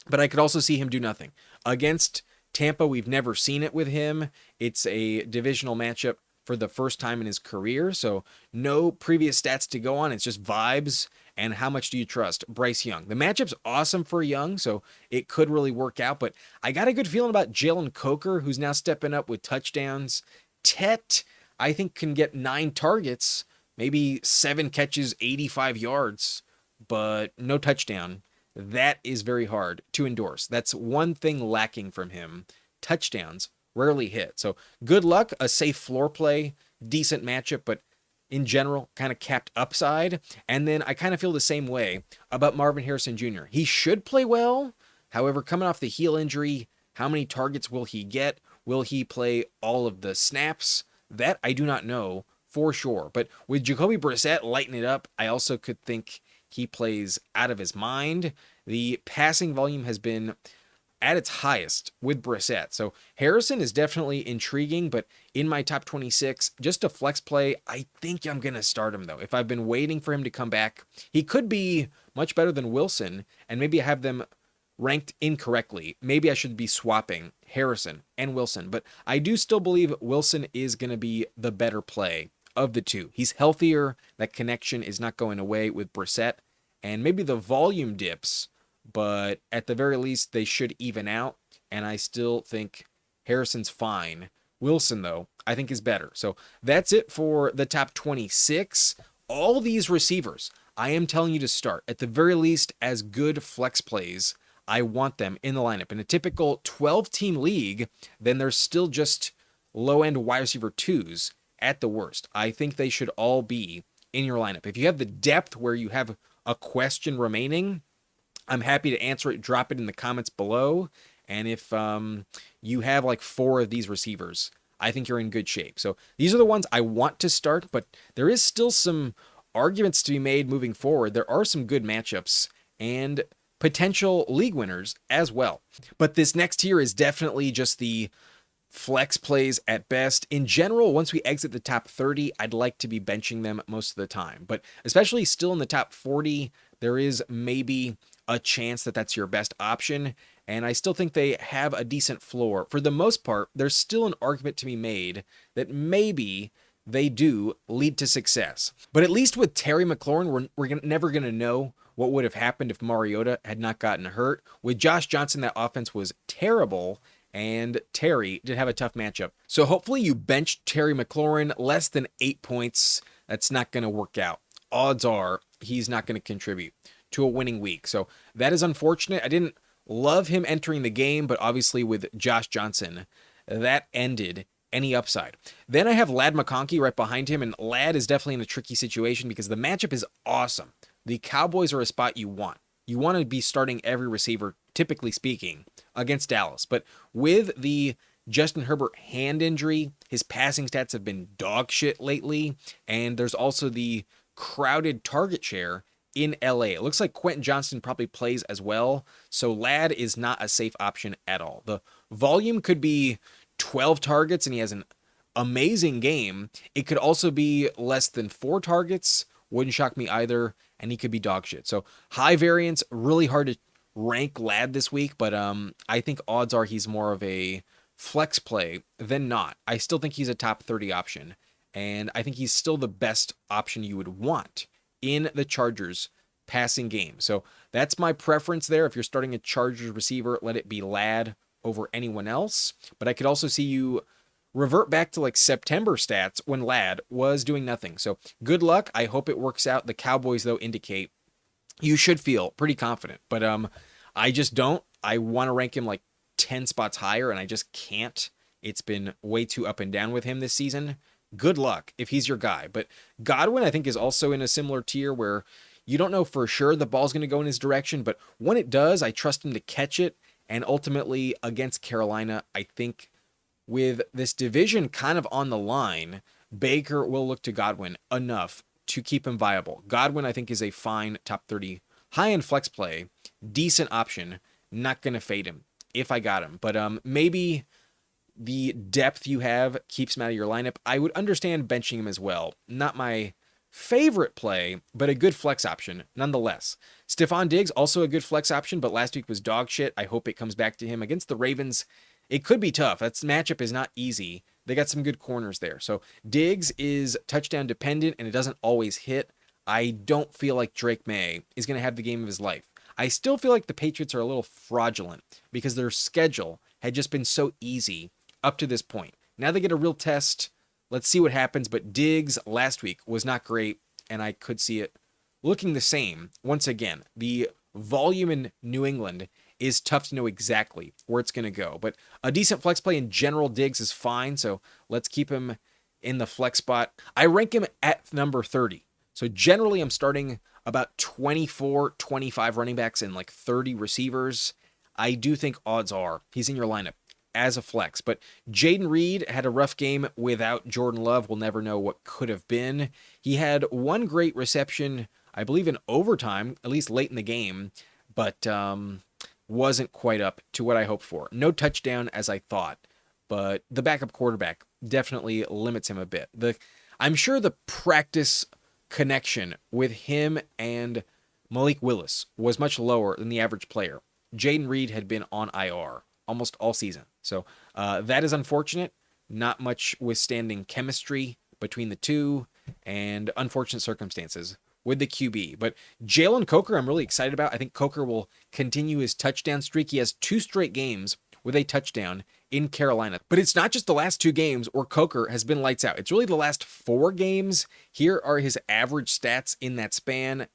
but I could also see him do nothing. Against Tampa, we've never seen it with him. It's a divisional matchup for the first time in his career, so no previous stats to go on. It's just vibes and how much do you trust Bryce Young. The matchup's awesome for Young, so it could really work out, but I got a good feeling about Jalen Coker, who's now stepping up with touchdowns. Tet, I think, can get 9 targets, maybe 7 catches, 85 yards, but no touchdown. That is very hard to endorse. That's one thing lacking from him. Touchdowns rarely hit. So good luck, a safe floor play, decent matchup, but in general, kind of capped upside. And then I kind of feel the same way about Marvin Harrison Jr. He should play well. However, coming off the heel injury, how many targets will he get? Will he play all of the snaps? That I do not know for sure. But with Jacoby Brissett lighting it up, I also could think he plays out of his mind. The passing volume has been at its highest with Brissett. So Harrison is definitely intriguing, but in my top 26, just a flex play, I think I'm going to start him though. If I've been waiting for him to come back, he could be much better than Wilson, and maybe I have them ranked incorrectly. Maybe I should be swapping Harrison and Wilson, but I do still believe Wilson is going to be the better play of the two. He's healthier. That connection is not going away with Brissett, and maybe the volume dips, but at the very least, they should even out, and I still think Harrison's fine. Wilson, though, I think is better. So that's it for the top 26. All these receivers, I am telling you to start, at the very least, as good flex plays. I want them in the lineup. In a typical 12-team league, then there's still just low-end wide receiver 2s at the worst. I think they should all be in your lineup. If you have the depth where you have a question remaining, I'm happy to answer it. Drop it in the comments below. And if you have like 4 of these receivers, I think you're in good shape. So these are the ones I want to start, but there is still some arguments to be made moving forward. There are some good matchups and potential league winners as well. But this next tier is definitely just the flex plays at best. In general, once we exit the top 30, I'd like to be benching them most of the time. But especially still in the top 40, there is maybe a chance that that's your best option. And I still think they have a decent floor. For the most part, there's still an argument to be made that maybe they do lead to success. But at least with Terry McLaurin, we're never going to know what would have happened if Mariota had not gotten hurt. With Josh Johnson, that offense was terrible, and Terry did have a tough matchup. So hopefully you bench Terry McLaurin less than 8 points. That's not going to work out. Odds are he's not going to contribute to a winning week. So that is unfortunate. I didn't Love him entering the game, but obviously with Josh Johnson, that ended any upside. Then I have Ladd McConkey right behind him, and Ladd is definitely in a tricky situation because the matchup is awesome. The Cowboys are a spot you want. You want to be starting every receiver, typically speaking, against Dallas. But with the Justin Herbert hand injury, his passing stats have been dog shit lately, and there's also the crowded target share in LA. It looks like Quentin Johnston probably plays as well, so Ladd is not a safe option at all. The volume could be 12 targets and he has an amazing game. It could also be less than 4 targets, wouldn't shock me either, and he could be dog shit. So high variance, really hard to rank Ladd this week, but I think odds are he's more of a flex play than not. I still think he's a top 30 option, and I think he's still the best option you would want in the Chargers passing game. So that's my preference there. If you're starting a Chargers receiver, let it be Ladd over anyone else. But I could also see you revert back to like September stats when Ladd was doing nothing. So good luck. I hope it works out. The Cowboys, though, indicate you should feel pretty confident. But I just don't. I want to rank him like 10 spots higher, and I just can't. It's been way too up and down with him this season. Good luck if he's your guy. But Godwin, I think, is also in a similar tier where you don't know for sure the ball's going to go in his direction, but when it does, I trust him to catch it. And ultimately, against Carolina, I think with this division kind of on the line, Baker will look to Godwin enough to keep him viable. Godwin, I think, is a fine top 30 high-end flex play, decent option. Not going to fade him if I got him. But maybe the depth you have keeps him out of your lineup. I would understand benching him as well. Not my favorite play, but a good flex option nonetheless. Stephon Diggs, also a good flex option, but last week was dog shit. I hope it comes back to him. Against the Ravens, it could be tough. That matchup is not easy. They got some good corners there. So Diggs is touchdown dependent, and it doesn't always hit. I don't feel like Drake May is going to have the game of his life. I still feel like the Patriots are a little fraudulent because their schedule had just been so easy up to this point. Now they get a real test. Let's see what happens. But Diggs last week was not great, and I could see it looking the same once again. The volume in New England is tough to know exactly where it's going to go. But a decent flex play in general, Diggs is fine, so let's keep him in the flex spot. I rank him at number 30. So generally, I'm starting about 24, 25 running backs and like 30 receivers. I do think odds are he's in your lineup as a flex. But Jaden Reed had a rough game without Jordan Love. We'll never know what could have been. He had one great reception, I believe, in overtime, at least late in the game, but wasn't quite up to what I hoped for. No touchdown as I thought, but the backup quarterback definitely limits him a bit. I'm sure the practice connection with him and Malik Willis was much lower than the average player. Jaden Reed had been on IR almost all season. So that is unfortunate. Not much withstanding chemistry between the two, and unfortunate circumstances with the QB. But Jalen Coker, I'm really excited about. I think Coker will continue his touchdown streak. He has 2 straight games with a touchdown in Carolina. But it's not just the last 2 games where Coker has been lights out. It's really the last 4 games. Here are his average stats in that span.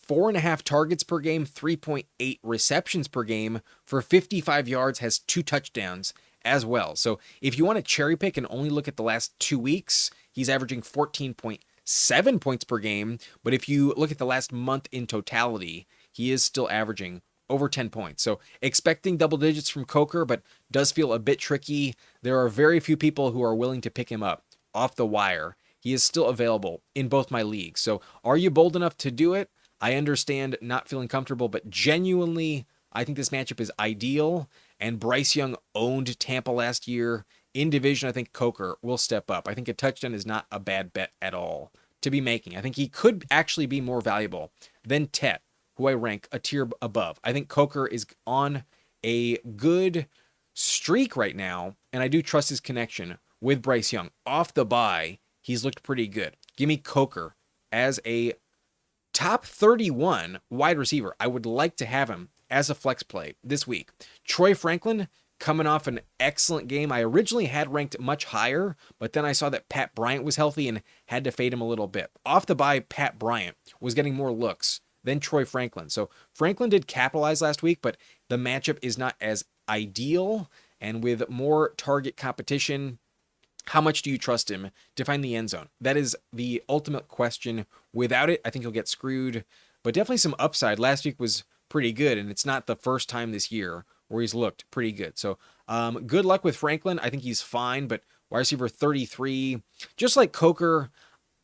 4.5 targets per game, 3.8 receptions per game for 55 yards, has 2 touchdowns as well. So if you want to cherry pick and only look at the last 2 weeks, he's averaging 14.7 points per game. But if you look at the last month in totality, he is still averaging over 10 points. So expecting double digits from Coker, but does feel a bit tricky. There are very few people who are willing to pick him up off the wire. He is still available in both my leagues. So are you bold enough to do it? I understand not feeling comfortable, but genuinely, I think this matchup is ideal. And Bryce Young owned Tampa last year. In division, I think Coker will step up. I think a touchdown is not a bad bet at all to be making. I think he could actually be more valuable than Tet, who I rank a tier above. I think Coker is on a good streak right now, and I do trust his connection with Bryce Young. Off the bye, he's looked pretty good. Give me Coker as a top 31 wide receiver. I would like to have him as a flex play this week. Troy Franklin coming off an excellent game. I originally had ranked much higher, but then I saw that Pat Bryant was healthy and had to fade him a little bit. Off the bye, Pat Bryant was getting more looks then Troy Franklin. So Franklin did capitalize last week, but the matchup is not as ideal. And with more target competition, how much do you trust him to find the end zone? That is the ultimate question. Without it, I think he'll get screwed, but definitely some upside. Last week was pretty good, and it's not the first time this year where he's looked pretty good. So good luck with Franklin. I think he's fine, but wide receiver 33, just like Coker,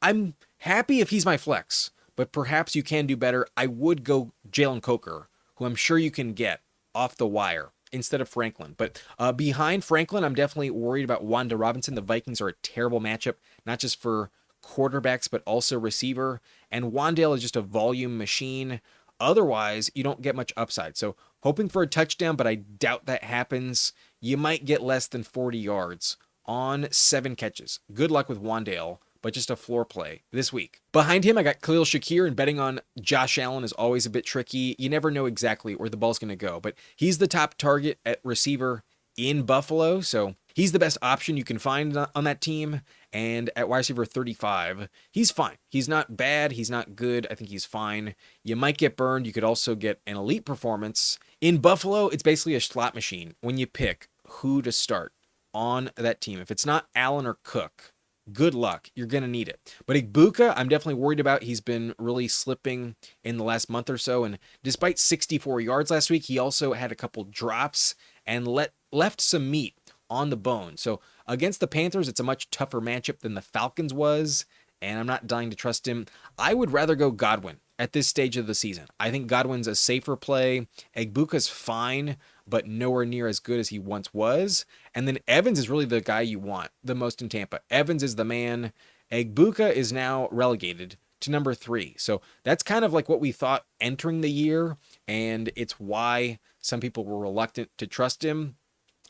I'm happy if he's my flex, but perhaps you can do better. I would go Jalen Coker, who I'm sure you can get off the wire instead of Franklin. But behind Franklin, I'm definitely worried about Wanda Robinson. The Vikings are a terrible matchup, not just for quarterbacks, but also receiver. And Wandale is just a volume machine. Otherwise, you don't get much upside. So hoping for a touchdown, but I doubt that happens. You might get less than 40 yards on 7 catches. Good luck with Wandale, but just a floor play this week. Behind him, I got Khalil Shakir, and betting on Josh Allen is always a bit tricky. You never know exactly where the ball's going to go, but he's the top target at receiver in Buffalo, so he's the best option you can find on that team. And at wide receiver 35, he's fine. He's not bad. He's not good. I think he's fine. You might get burned. You could also get an elite performance. In Buffalo, it's basically a slot machine when you pick who to start on that team. If it's not Allen or Cook, good luck. You're going to need it. But Ibuka, I'm definitely worried about. He's been really slipping in the last month or so. And despite 64 yards last week, he also had a couple drops and left some meat on the bone. So against the Panthers, it's a much tougher matchup than the Falcons was, and I'm not dying to trust him. I would rather go Godwin at this stage of the season. I think Godwin's a safer play. Egbuka's fine, but nowhere near as good as he once was. And then Evans is really the guy you want the most in Tampa. Evans is the man. Egbuka is now relegated to number 3. So that's kind of like what we thought entering the year, and it's why some people were reluctant to trust him.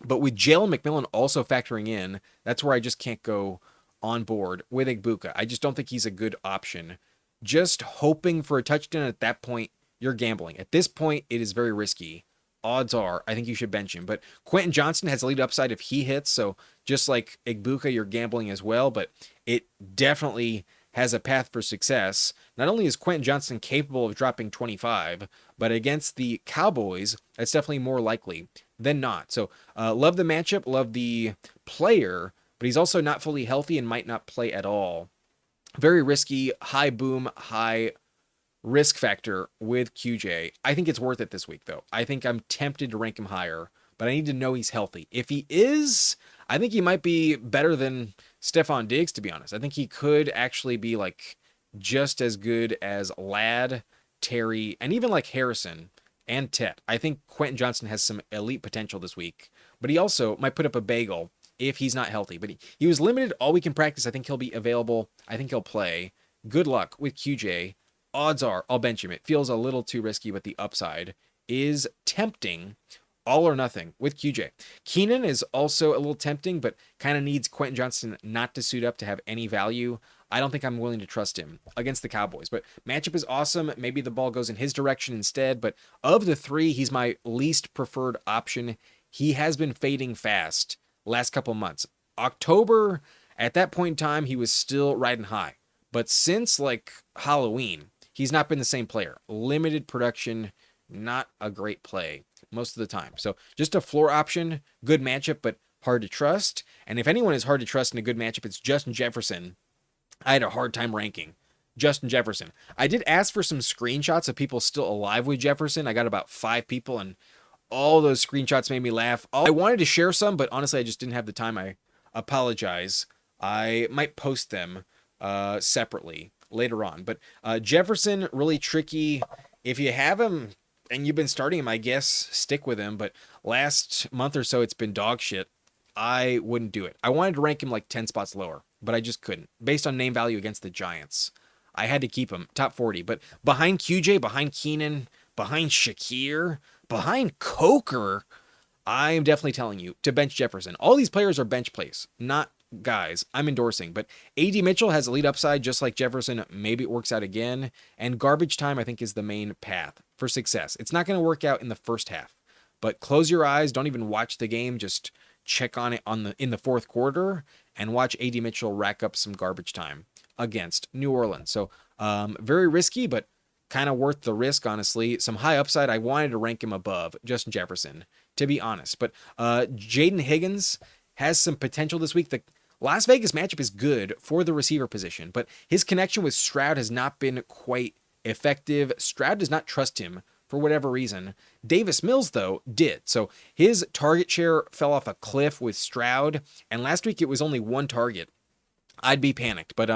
But with Jalen McMillan also factoring in, that's where I just can't go on board with Egbuka. I just don't think he's a good option. Just hoping for a touchdown at that point, you're gambling. At this point, it is very risky. Odds are, I think you should bench him. But Quentin Johnston has a lead upside if he hits. So just like Egbuka, you're gambling as well. But it definitely has a path for success. Not only is Quentin Johnston capable of dropping 25, but against the Cowboys, that's definitely more likely than not. So love the matchup, love the player, but he's also not fully healthy and might not play at all. Very risky, high boom, high risk factor with QJ. I think it's worth it this week, though. I think I'm tempted to rank him higher, but I need to know he's healthy. If he is, I think he might be better than Stephon Diggs, to be honest. I think he could actually be like just as good as Ladd, Terry, and even like Harrison and Tet. I think Quentin Johnston has some elite potential this week, but he also might put up a bagel if he's not healthy. But he was limited all week in practice. I think he'll be available. I think he'll play. Good luck with QJ. Odds are I'll bench him. It feels a little too risky, but the upside is tempting. All or nothing with QJ. Keenan is also a little tempting, but kind of needs Quentin Johnston not to suit up to have any value. I don't think I'm willing to trust him against the Cowboys, but matchup is awesome. Maybe the ball goes in his direction instead, but of the 3, he's my least preferred option. He has been fading fast last couple months. October, at that point in time, he was still riding high, but since like Halloween, he's not been the same player. Limited production, not a great play most of the time. So just a floor option, good matchup, but hard to trust. And if anyone is hard to trust in a good matchup, it's Justin Jefferson. I had a hard time ranking Justin Jefferson. I did ask for some screenshots of people still alive with Jefferson. I got about 5 people, and all those screenshots made me laugh. I wanted to share some, but honestly, I just didn't have the time. I apologize. I might post them separately later on. But Jefferson, really tricky. If you have him and you've been starting him, I guess stick with him. But last month or so, it's been dog shit. I wouldn't do it. I wanted to rank him like 10 spots lower, but I just couldn't. Based on name value against the Giants, I had to keep him top 40. But behind QJ, behind Keenan, behind Shakir, behind Coker, I'm definitely telling you to bench Jefferson. All these players are bench plays, not guys I'm endorsing. But A.D. Mitchell has a lead upside just like Jefferson. Maybe it works out again. And garbage time, I think, is the main path for success. It's not going to work out in the first half, but close your eyes. Don't even watch the game. Just check on it in the fourth quarter and watch A.D. Mitchell rack up some garbage time against New Orleans. So very risky, but kind of worth the risk, honestly. Some high upside. I wanted to rank him above Justin Jefferson, to be honest. But Jaden Higgins has some potential this week. The Las Vegas matchup is good for the receiver position, but his connection with Stroud has not been quite effective. Stroud does not trust him for whatever reason. Davis Mills, though, did. So his target share fell off a cliff with Stroud, and last week it was only one target. I'd be panicked, but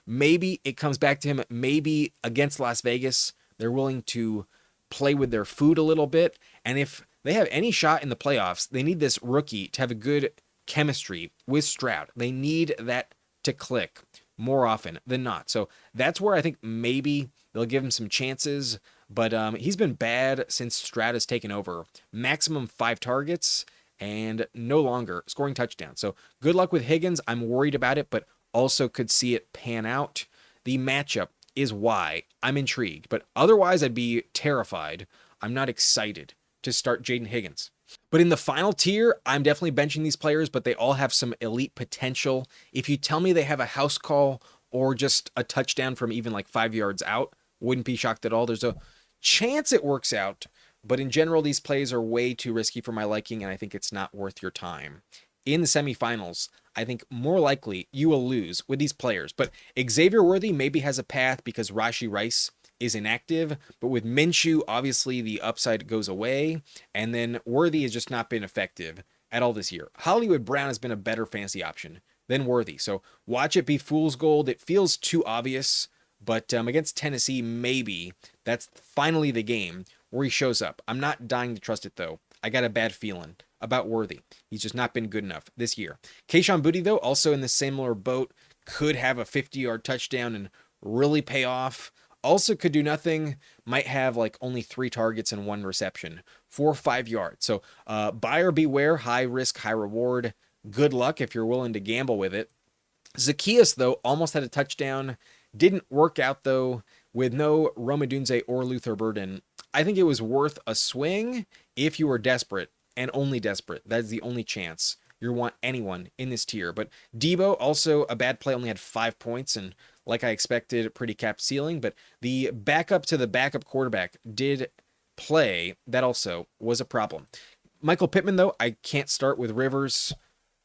maybe it comes back to him. Maybe against Las Vegas, they're willing to play with their food a little bit, and if they have any shot in the playoffs, they need this rookie to have a good chemistry with Stroud. They need that to click more often than not. So that's where I think maybe they'll give him some chances, but he's been bad since Stroud has taken over. Maximum 5 targets and no longer scoring touchdowns. So good luck with Higgins. I'm worried about it, but also could see it pan out. The matchup is why I'm intrigued, but otherwise I'd be terrified. I'm not excited to start Jaden Higgins. But in the final tier, I'm definitely benching these players, but they all have some elite potential. If you tell me they have a house call or just a touchdown from even like 5 yards out, wouldn't be shocked at all. There's a chance it works out, but in general, these plays are way too risky for my liking, and I think it's not worth your time. In the semifinals, I think more likely you will lose with these players, but Xavier Worthy maybe has a path because Rashee Rice is inactive, but with Minshew, obviously the upside goes away, and then Worthy has just not been effective at all this year. Hollywood Brown has been a better fantasy option than Worthy, so watch it be fool's gold. It feels too obvious, but against Tennessee, maybe that's finally the game where he shows up. I'm not dying to trust it, though. I got a bad feeling about Worthy. He's just not been good enough this year. Kayshon Boutte, though, also in the similar boat, could have a 50-yard touchdown and really pay off. Also could do nothing, might have like only 3 targets and 1 reception for 5 yards. So buyer beware, high risk, high reward. Good luck if you're willing to gamble with it. Zacchaeus, though, almost had a touchdown. Didn't work out, though, with no Rome Odunze or Luther Burden. I think it was worth a swing if you were desperate, and only desperate. That's the only chance you want anyone in this tier. But Debo, also a bad play, only had 5 points, and like I expected, pretty capped ceiling. But the backup to the backup quarterback did play. That also was a problem. Michael Pittman, though, I can't start with Rivers.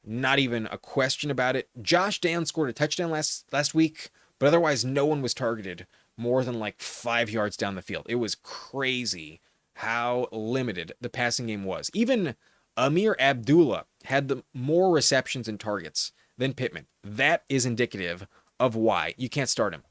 Not even a question about it. Josh Downs scored a touchdown last week, but otherwise no one was targeted more than like 5 yards down the field. It was crazy how limited the passing game was. Even Amir Abdullah had the more receptions and targets than Pittman. That is indicative of why you can't start him.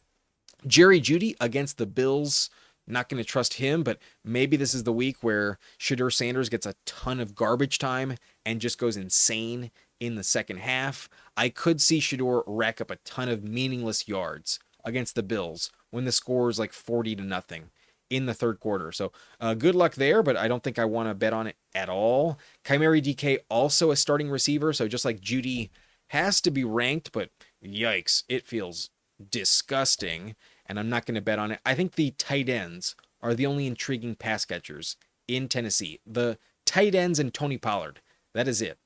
Jerry Jeudy against the Bills, not going to trust him, but maybe this is the week where Shedeur Sanders gets a ton of garbage time and just goes insane in the second half. I could see Shedeur rack up a ton of meaningless yards against the Bills when the score is like 40-0 in the third quarter. So good luck there, but I don't think I want to bet on it at all. Chimeri DK, also a starting receiver, so just like Jeudy, has to be ranked, but yikes, it feels disgusting, and I'm not going to bet on it. I think the tight ends are the only intriguing pass catchers in Tennessee. The tight ends and Tony Pollard, that is it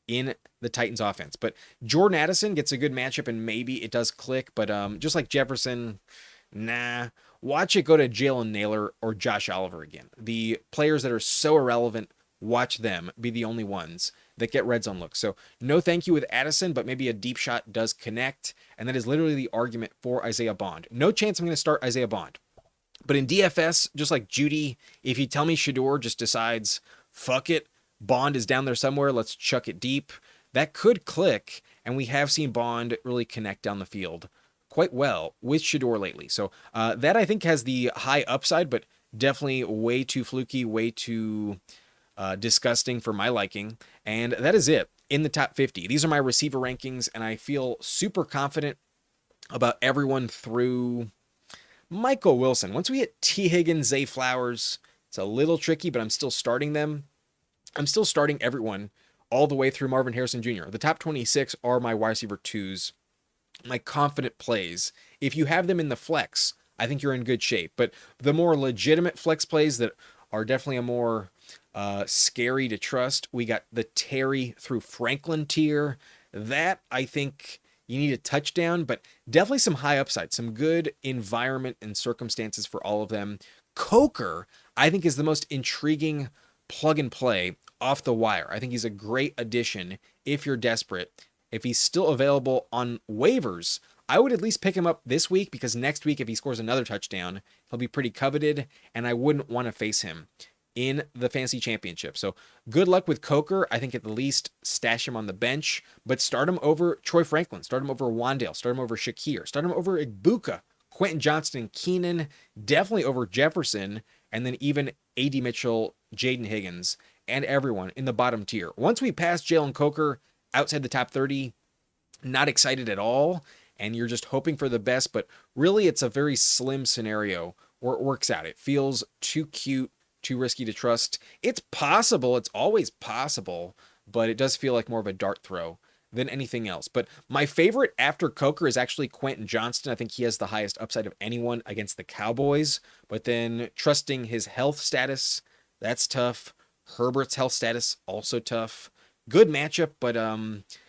in the Titans offense. But Jordan Addison gets a good matchup, and maybe it does click, but just like Jefferson, nah. Watch it go to Jalen Nailor or Josh Oliver again. The players that are so irrelevant, watch them be the only ones that get red zone looks. So no thank you with Addison, but maybe a deep shot does connect, and that is literally the argument for Isaiah Bond. No chance I'm going to start Isaiah Bond. But in DFS, just like Jeudy, if you tell me Shedeur just decides, fuck it, Bond is down there somewhere, let's chuck it deep, that could click, and we have seen Bond really connect down the field quite well with Shedeur lately. So that I think has the high upside, but definitely way too fluky, way too disgusting for my liking. And that is it in the top 50. These are my receiver rankings, and I feel super confident about everyone through Michael Wilson. Once we hit T. Higgins, Zay Flowers, it's a little tricky, but I'm still starting them. I'm still starting everyone all the way through Marvin Harrison Jr. The top 26 are my wide receiver 2s, my confident plays. If you have them in the flex, I think you're in good shape. But the more legitimate flex plays that are definitely a more scary to trust, we got the Terry through Franklin tier. That, I think, You need a touchdown, but definitely some high upside, some good environment and circumstances for all of them. Coker, I think, is the most intriguing plug and play off the wire. I think he's a great addition if you're desperate. If he's still available on waivers, I would at least pick him up this week, because next week, if he scores another touchdown, he'll be pretty coveted, and I wouldn't want to face him in the fantasy championship. So good luck with Coker. I think at the least stash him on the bench, but start him over Troy Franklin, start him over Wandale, start him over Shakir, start him over Igbuka, Quentin Johnston, and Keenan, definitely over Jefferson, and then even A.D. Mitchell, Jaden Higgins, and everyone in the bottom tier. Once we pass Jalen Coker outside the top 30, not excited at all, and you're just hoping for the best, but really it's a very slim scenario where it works out. It feels too cute, too risky to trust. It's possible, it's always possible, but it does feel like more of a dart throw than anything else. But my favorite after Coker is actually Quentin Johnston. I think he has the highest upside of anyone against the Cowboys, but then trusting his health status, that's tough. Herbert's health status, also tough. Good matchup, but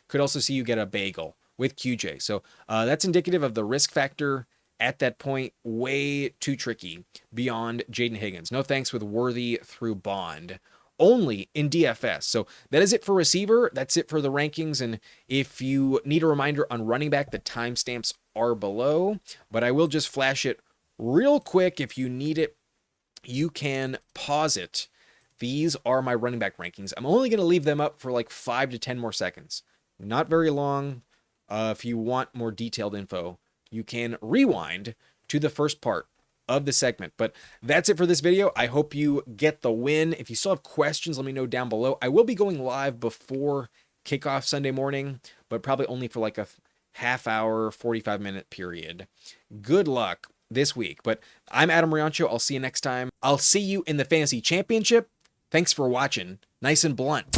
could also see you get a bagel with QJ. So that's indicative of the risk factor at that point, way too tricky beyond Jaden Higgins. No thanks with Worthy through Bond. Only in DFS. So that is it for receiver. That's it for the rankings. And if you need a reminder on running back, the timestamps are below. But I will just flash it real quick. If you need it, you can pause it. These are my running back rankings. I'm only going to leave them up for like 5 to 10 more seconds. Not very long. If you want more detailed info, you can rewind to the first part of the segment. But that's it for this video. I hope you get the win. If you still have questions, let me know down below. I will be going live before kickoff Sunday morning, but probably only for like a half hour, 45-minute period. Good luck this week. But I'm Adam Riancho. I'll see you next time. I'll see you in the fantasy championship. Thanks for watching. Nice and blunt.